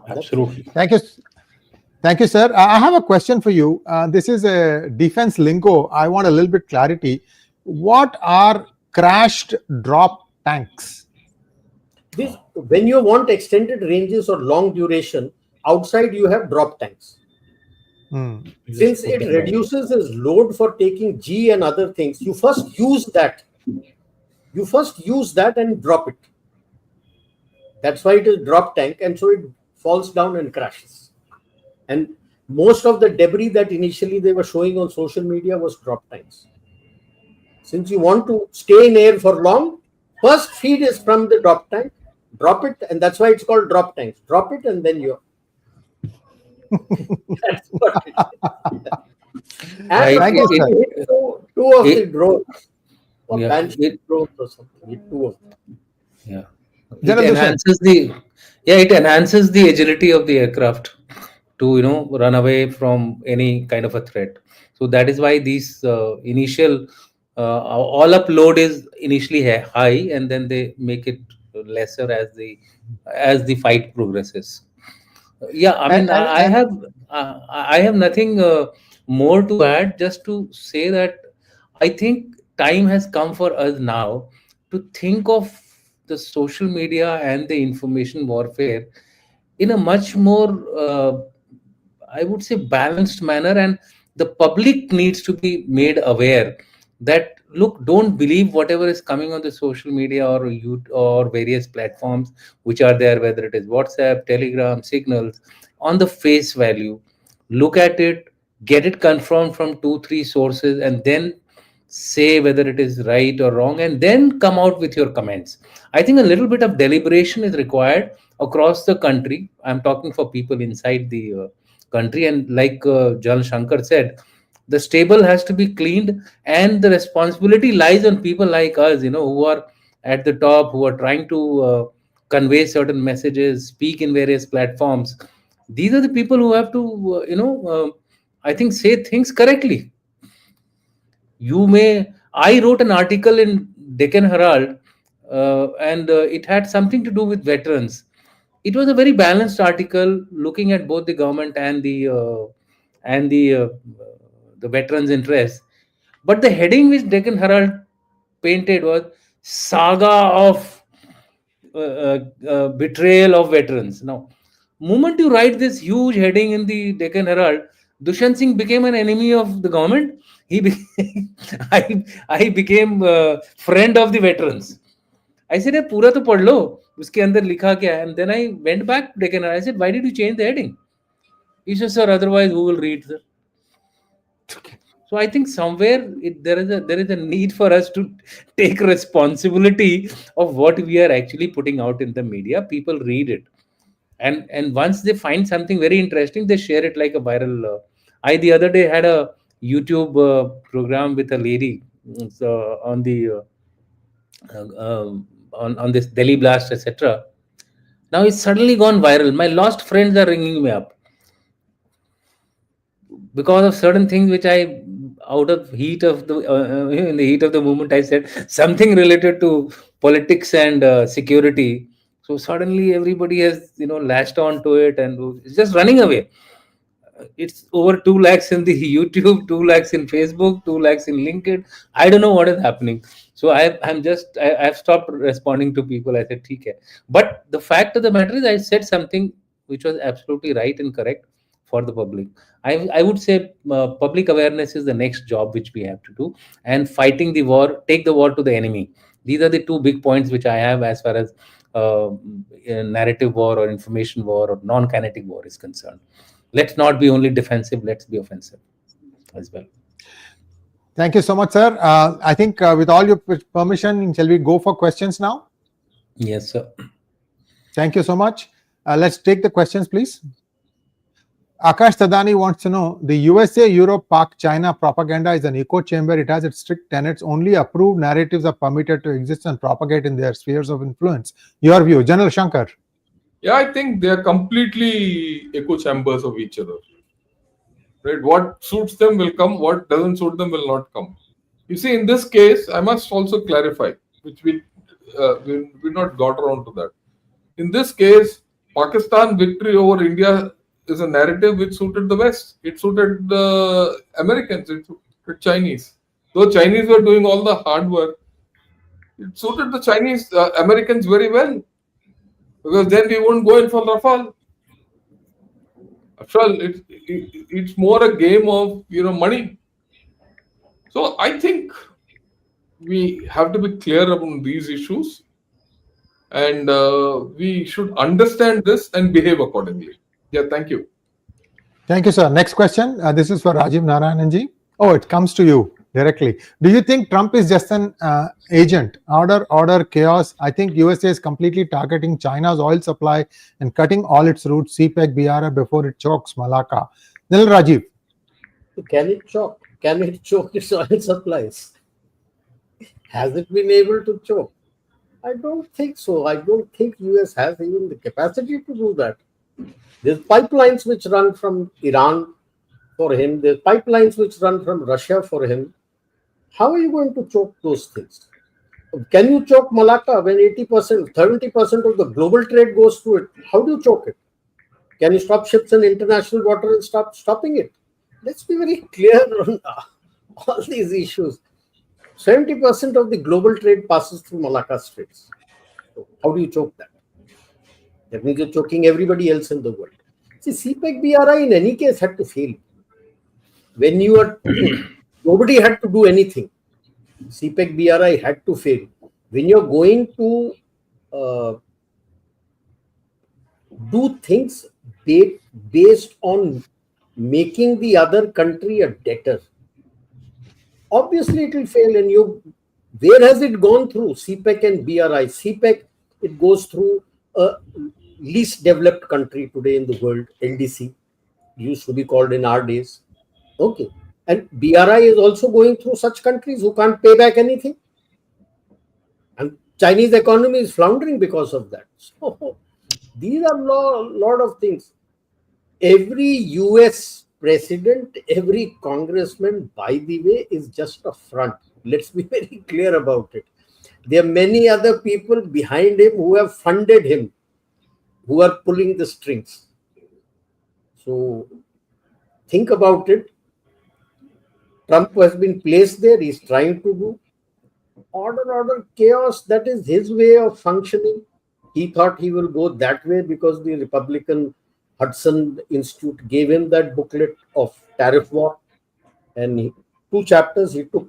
Absolutely. Thank you, sir. I have a question for you. This is a defense lingo. I want a little bit clarity. What are crashed drop tanks? When you want extended ranges or long duration, outside you have drop tanks. Since it reduces its load for taking G and other things, you first use that. You first use that and drop it. That's why it is drop tank, and so it falls down and crashes. And most of the debris that initially they were showing on social media was drop tanks. Since you want to stay in air for long, first feed is from the drop tank, drop it, and that's why it's called drop tanks. Drop it and then you're. That's what it is. And two of the drones, or Banshee drones or something, two of them. Yeah. It enhances the agility of the aircraft to run away from any kind of a threat. So that is why these initial all up load is initially high, and then they make it lesser as the fight progresses. Yeah, I mean, I have nothing more to add, just to say that I think time has come for us now to think of the social media and the information warfare in a much more, I would say, balanced manner, and the public needs to be made aware that, look, don't believe whatever is coming on the social media or YouTube or various platforms which are there, whether it is WhatsApp, Telegram, Signals, on the face value. Look at it, get it confirmed from 2-3 sources, and then say whether it is right or wrong, and then come out with your comments. I think a little bit of deliberation is required across the country. I'm talking for people inside the country, and like Jan Shankar said, the stable has to be cleaned, and the responsibility lies on people like us, who are at the top, who are trying to convey certain messages, speak in various platforms. These are the people who have to, I think, say things correctly. I wrote an article in Deccan Herald, and it had something to do with veterans. It was a very balanced article, looking at both the government and the veterans' interests. But the heading which Deccan Herald painted was "Saga of Betrayal of Veterans." Now, moment you write this huge heading in the Deccan Herald, Dushyant Singh became an enemy of the government. I became friend of the veterans. I said, "पूरा तो पढ़ लो, उसके अंदर लिखा क्या है?" And then I went back to Deccan Herald. I said, "Why did you change the heading?" He said, "Sir, otherwise who will read, sir?" So I think somewhere there is a need for us to take responsibility of what we are actually putting out in the media. People read it, and once they find something very interesting, they share it like a viral. I the other day had a YouTube program with a lady, so on the on this Delhi blast, etc. Now it's suddenly gone viral. My lost friends are ringing me up because of certain things which I, out of heat of the in the heat of the moment, I said something related to politics and security. So suddenly everybody has latched on to it and it's just running away. It's over 2 lakhs in the YouTube, 2 lakhs in Facebook, 2 lakhs in LinkedIn. I don't know what is happening. So I've stopped responding to people. I said, "Okay." But the fact of the matter is, I said something which was absolutely right and correct for the public. I would say public awareness is the next job which we have to do, and fighting the war, take the war to the enemy. These are the two big points which I have as far as narrative war or information war or non-kinetic war is concerned. Let's not be only defensive, let's be offensive as well. Thank you so much, sir. I think with all your permission, shall we go for questions now? Yes, sir. Thank you so much. Let's take the questions, please. Akash Tadani wants to know, the USA, Europe, Pak, China propaganda is an echo chamber. It has its strict tenets. Only approved narratives are permitted to exist and propagate in their spheres of influence. Your view, General Shankar. Yeah, I think they are completely echo chambers of each other. Right? What suits them will come, what doesn't suit them will not come. You see, in this case, I must also clarify, which we not got around to that. In this case, Pakistan victory over India is a narrative which suited the West. It suited the Americans, it suited Chinese. Though Chinese were doing all the hard work, it suited the Chinese Americans very well. Because then we won't go in for Rafale. After all, it's more a game of money. So I think we have to be clear about these issues, and we should understand this and behave accordingly. Yeah, thank you. Thank you, sir. Next question. This is for Rajiv Narayananji. Oh, it comes to you directly. Do you think Trump is just an agent? Order, chaos. I think USA is completely targeting China's oil supply and cutting all its routes, CPEC, BRA, before it chokes Malacca. Then Rajiv. Can it choke? Can it choke its oil supplies? Has it been able to choke? I don't think so. I don't think US has even the capacity to do that. There's pipelines which run from Iran for him. There's pipelines which run from Russia for him. How are you going to choke those things? Can you choke Malacca when 80%, 70% of the global trade goes through it? How do you choke it? Can you stop ships in international water and stop stopping it? Let's be very clear on all these issues. 70% of the global trade passes through Malacca Straits. So how do you choke that? That means you're choking everybody else in the world. See, CPEC BRI in any case had to fail. When you are, nobody had to do anything. CPEC BRI had to fail. When you're going to do things based on making the other country a debtor, obviously it will fail. And where has it gone through? CPEC and BRI. CPEC, it goes through a least developed country today in the world, LDC, used to be called in our days. Okay. And BRI is also going through such countries who can't pay back anything. And Chinese economy is floundering because of that. So these are lot of things. Every US president, every congressman, by the way, is just a front. Let's be very clear about it. There are many other people behind him who have funded him, who are pulling the strings. So think about it. Trump has been placed there. He's trying to do order, chaos. That is his way of functioning. He thought he will go that way because the Republican Hudson Institute gave him that booklet of tariff war. And 2 chapters, he took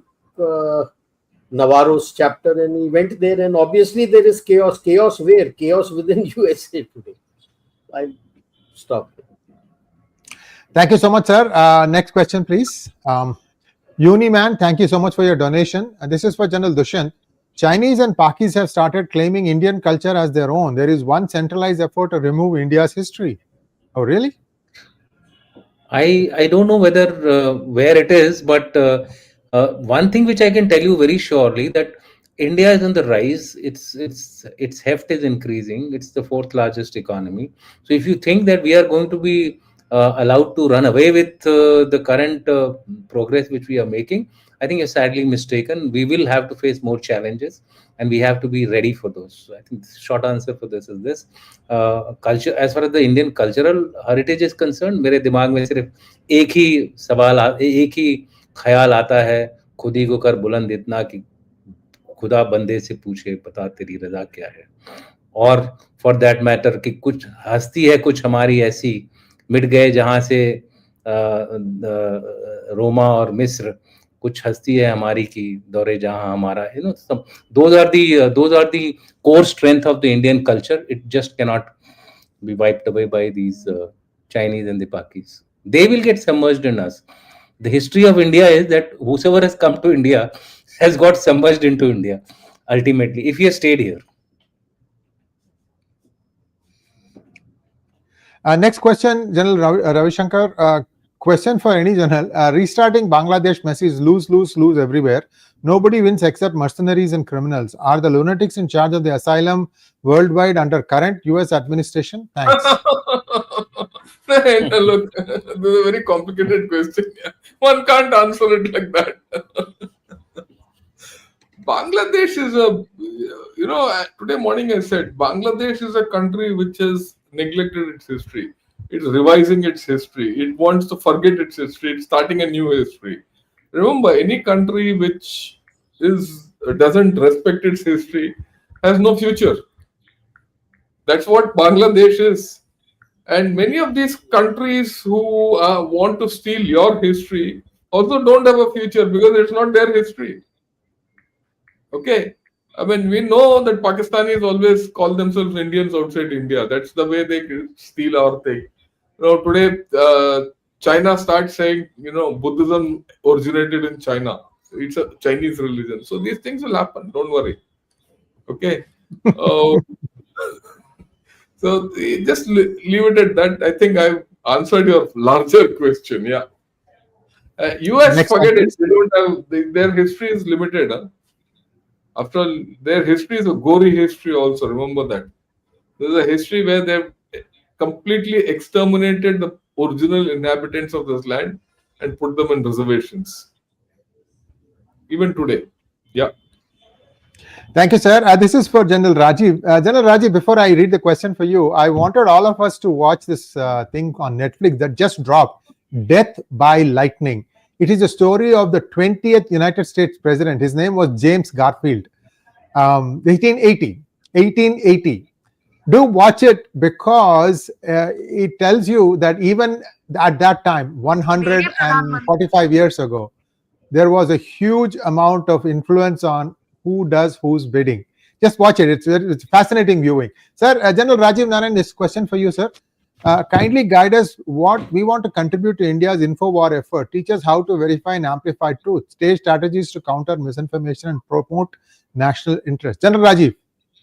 Navarro's chapter and he went there. And obviously there is chaos. Chaos where? Chaos within USA today. I stopped. Thank you so much, sir. Next question, please. Uniman, thank you so much for your donation. This is for General Dushyant. Chinese and Pakis have started claiming Indian culture as their own. There is one centralized effort to remove India's history. Oh, really? I don't know whether where it is, but one thing which I can tell you very surely, that India is on the rise. Its heft is increasing. It's the fourth largest economy. So if you think that we are going to be allowed to run away with the current progress which we are making, I think you're sadly mistaken. We will have to face more challenges, and we have to be ready for those. So I think the short answer for this is this. Culture, as far as the Indian cultural heritage is concerned, मेरे दिमाग में सिर्फ एक ही सवाल एक ही ख्याल आता है, खुद ही को कर बुलंद इतना कि खुदा बंदे से पूछे बता तेरी रजा क्या है, और फॉर दैट मैटर कि कुछ हस्ती है कुछ हमारी ऐसी मिट गए जहां से रोमा और मिस्र, कुछ हस्ती है हमारी की दौरे जहां हमारा, those are the core strength of the Indian culture. It just cannot be wiped away by these Chinese and the Pakis. They will get submerged in us. The history of India is that whosoever has come to India has got submerged into India ultimately, if he has stayed here. Next question, General Ravishankar. Question for any general. Restarting Bangladesh mess is lose, lose, lose everywhere. Nobody wins except mercenaries and criminals. Are the lunatics in charge of the asylum worldwide under current US administration? Thanks. Look, this is a very complicated question. One can't answer it like that. Bangladesh is today morning I said, Bangladesh is a country which has neglected its history. It's revising its history. It wants to forget its history. It's starting a new history. Remember, any country which doesn't respect its history has no future. That's what Bangladesh is. And many of these countries who want to steal your history also don't have a future because it's not their history. Okay? I mean, we know that Pakistanis always call themselves Indians outside India. That's the way they steal our thing. Today, China starts saying, Buddhism originated in China. It's a Chinese religion. So these things will happen. Don't worry. Okay? So just leave it at that. I think I've answered your larger question. Yeah. US, forget it. They don't have, their history is limited. Huh? After all, their history is a gory history also. Remember that. There's a history where they've completely exterminated the original inhabitants of this land and put them in reservations. Even today. Yeah. Thank you, sir. This is for General Rajiv. General Rajiv, before I read the question for you, I wanted all of us to watch this thing on Netflix that just dropped, Death by Lightning. It is a story of the 20th United States President. His name was James Garfield. 1880. Do watch it because it tells you that even at that time, 145 years ago, there was a huge amount of influence on who does whose bidding. Just watch it. It's fascinating viewing. Sir, General Rajiv Narayanan, this question for you, sir. Kindly guide us what we want to contribute to India's InfoWar effort. Teach us how to verify and amplify truth. Stage strategies to counter misinformation and promote national interest. General Rajiv.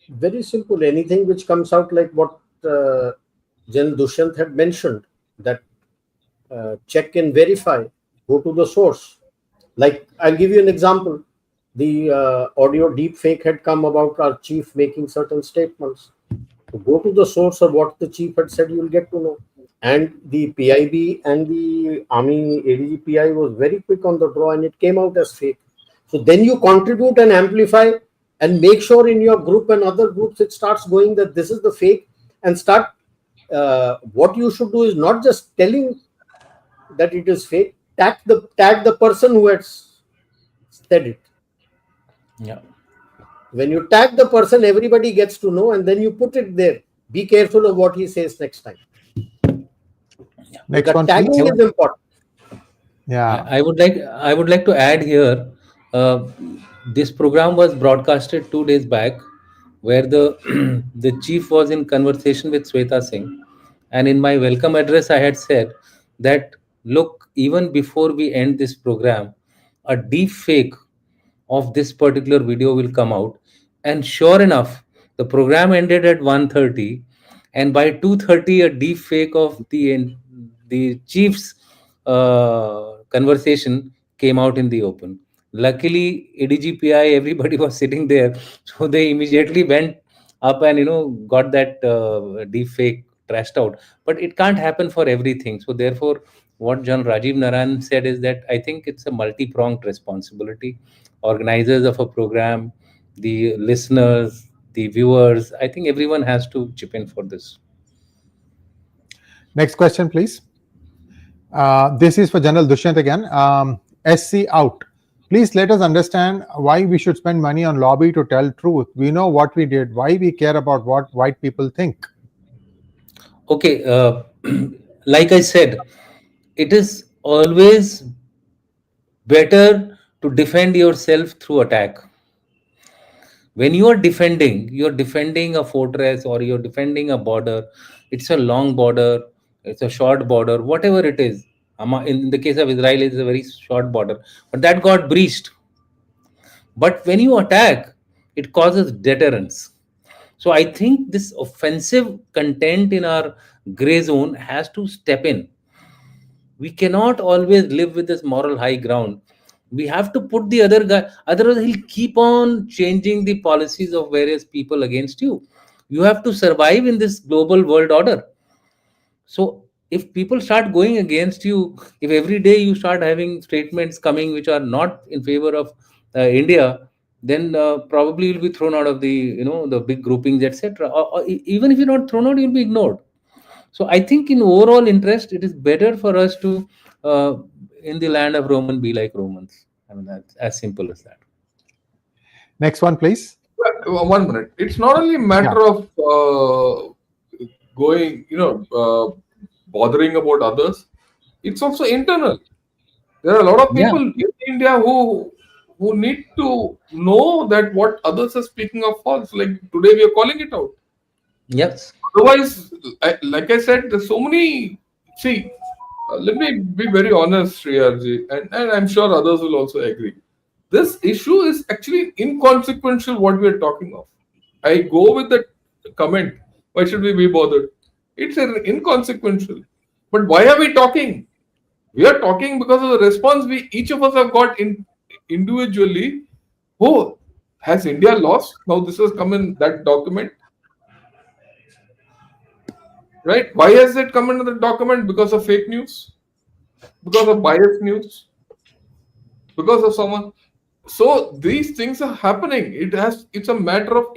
Very simple. Anything which comes out like what General Dushyant had mentioned, that check and verify, go to the source. Like, I'll give you an example. The audio deep fake had come about our chief making certain statements. So go to the source of what the chief had said, you'll get to know. And the PIB and the Army ADG PI was very quick on the draw and it came out as fake. So then you contribute and amplify and make sure in your group and other groups it starts going that this is the fake, and start what you should do is not just telling that it is fake, tag the person who has said it. Yeah. When you tag the person, everybody gets to know, and then you put it there. Be careful of what he says next time. Next the one, tagging please. is important. Yeah. I would like to add here. This program was broadcasted 2 days back, where the the chief was in conversation with Sweta Singh, and in my welcome address I had said that look, even before we end this program, a deep fake of this particular video will come out. And sure enough, the program ended at 1:30, and by 2:30, a deep fake of the chief's conversation came out in the open. Luckily, ADGPI, everybody was sitting there, so they immediately went up and got that deep fake trashed out. But it can't happen for everything. So therefore, what John Rajiv Narayan said is that I think it's a multi-pronged responsibility. Organizers of a program, the listeners, the viewers, I think everyone has to chip in for this. Next question, please. This is for General Dushyant again. SC out. Please let us understand why we should spend money on lobby to tell truth. We know what we did. Why we care about what white people think? Okay, like I said, it is always better to defend yourself through attack. When you're defending a fortress, or you're defending a border. It's a long border, it's a short border, whatever it is. In the case of Israel, it's a very short border, but that got breached. But when you attack, it causes deterrence. So I think this offensive content in our gray zone has to step in. We cannot always live with this moral high ground. We have to put the other guy, otherwise he'll keep on changing the policies of various people against you. You have to survive in this global world order. So if people start going against you, if every day you start having statements coming which are not in favor of India, then probably you'll be thrown out of the big groupings, etc. Or even if you're not thrown out, you'll be ignored. So I think in overall interest, it is better for us to, in the land of Roman, be like Romans. I mean, that's as simple as that. Next one, please. 1 minute. It's not only a matter of going, bothering about others. It's also internal. There are a lot of people in India who need to know that what others are speaking of false. Like today, we are calling it out. Yes. Otherwise, like I said, there's so many. See, let me be very honest, Shriyarji, and I'm sure others will also agree. This issue is actually inconsequential what we are talking of. I go with the comment, why should we be bothered? It's inconsequential. But why are we talking? We are talking because of the response each of us have got individually. Oh, has India lost? Now this has come in that document. Right? Why has it come into the document? Because of fake news? Because of biased news? Because of someone? So these things are happening. It's a matter of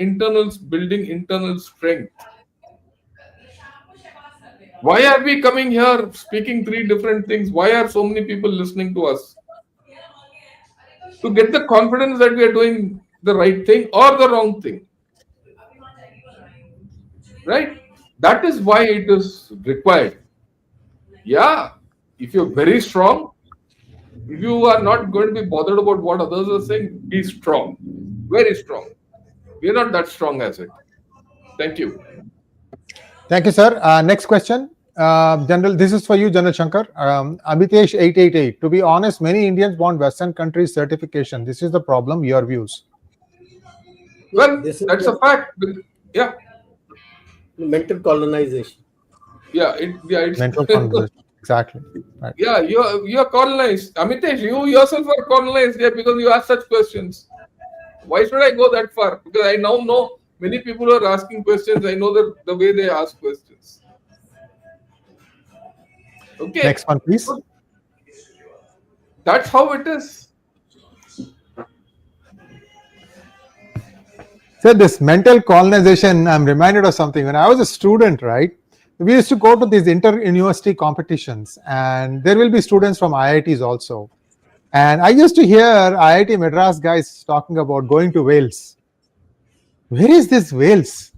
building internal strength. Why are we coming here speaking 3 different things? Why are so many people listening to us? To get the confidence that we are doing the right thing or the wrong thing. Right? That is why it is required. Yeah, if you're very strong, if you are not going to be bothered about what others are saying, be strong. Very strong. We are not that strong as it. Thank you. Thank you, sir. Next question. General, this is for you, General Shankar. Amitesh 888. To be honest, many Indians want Western countries certification. This is the problem. Your views? Well, that's a fact. Yeah. Mental colonization. Yeah, it's mental colonization. Exactly. Right. Yeah, you're colonized. Amitesh, you yourself are colonized here because you ask such questions. Why should I go that far? Because I now know many people are asking questions. I know the way they ask questions. Okay. Next one, please. That's how it is. So this mental colonization, I'm reminded of something. When I was a student, right, we used to go to these inter-university competitions, and there will be students from IITs also. And I used to hear IIT Madras guys talking about going to Wales. Where is this Wales?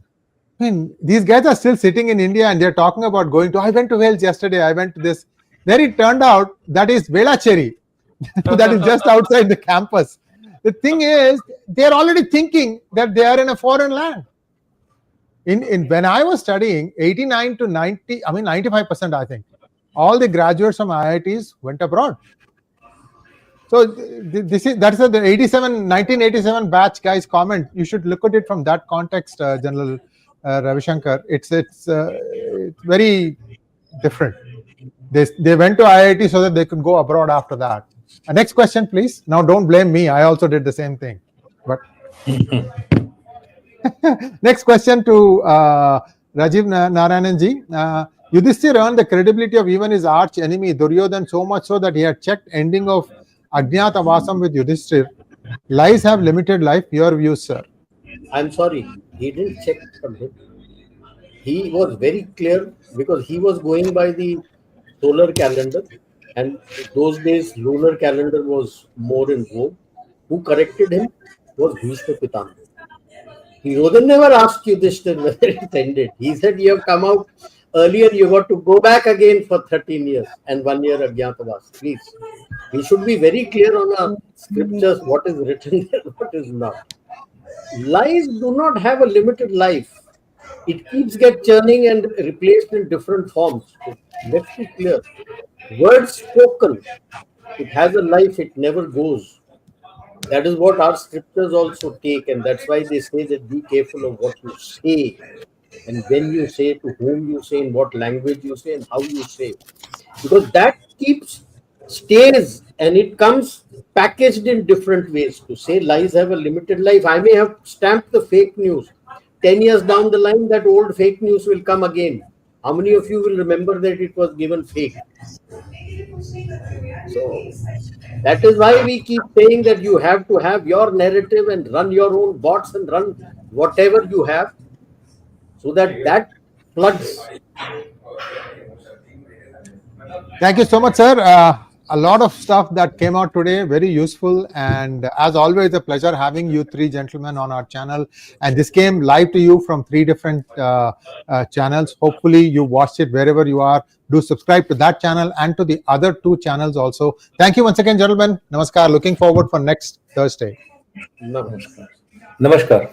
I mean, these guys are still sitting in India and they're talking about going to, I went to Wales yesterday, I went to this. Then it turned out that is Velachery. That is just outside the campus. The thing is, they're already thinking that they are in a foreign land. When I was studying, 89 to 90, I mean 95%, I think, all the graduates from IITs went abroad. So that's the 1987 batch guy's comment. You should look at it from that context, General Ravishankar. It's very different. They went to IIT so that they could go abroad after that. Next question, please. Now, don't blame me. I also did the same thing. But next question to Rajiv Narayanan ji. Yudhishthir earned the credibility of even his arch enemy Duryodhan so much so that he had checked ending of Ajnatavasam with Yudhishthir. Lies have limited life. Your views, sir. I'm sorry, he didn't check from him. He was very clear because he was going by the solar calendar, and those days lunar calendar was more in vogue. Who corrected him was Bhishma Pitama. Duryodhan never asked Yudhishthir whether it ended. He said, you have come out earlier, you got to go back again for 13 years and 1 year Ajnatavas. Please. We should be very clear on our scriptures, what is written and what is not. Lies do not have a limited life. It keeps get churning and replaced in different forms. Let's be clear. Words spoken, it has a life, it never goes. That is what our scriptures also take, and that's why they say that be careful of what you say, and when you say, to whom you say, in what language you say, and how you say. Because that stays, and it comes packaged in different ways. To say lies have a limited life, I may have stamped the fake news. 10 years down the line, that old fake news will come again. How many of you will remember that it was given fake? So that is why we keep saying that you have to have your narrative and run your own bots and run whatever you have, so that floods. Thank you so much, sir. A lot of stuff that came out today, very useful, and as always, a pleasure having you three gentlemen on our channel. And this came live to you from 3 different channels. Hopefully, you watched it wherever you are. Do subscribe to that channel and to the other 2 channels also. Thank you once again, gentlemen. Namaskar. Looking forward for next Thursday. Namaskar. Namaskar.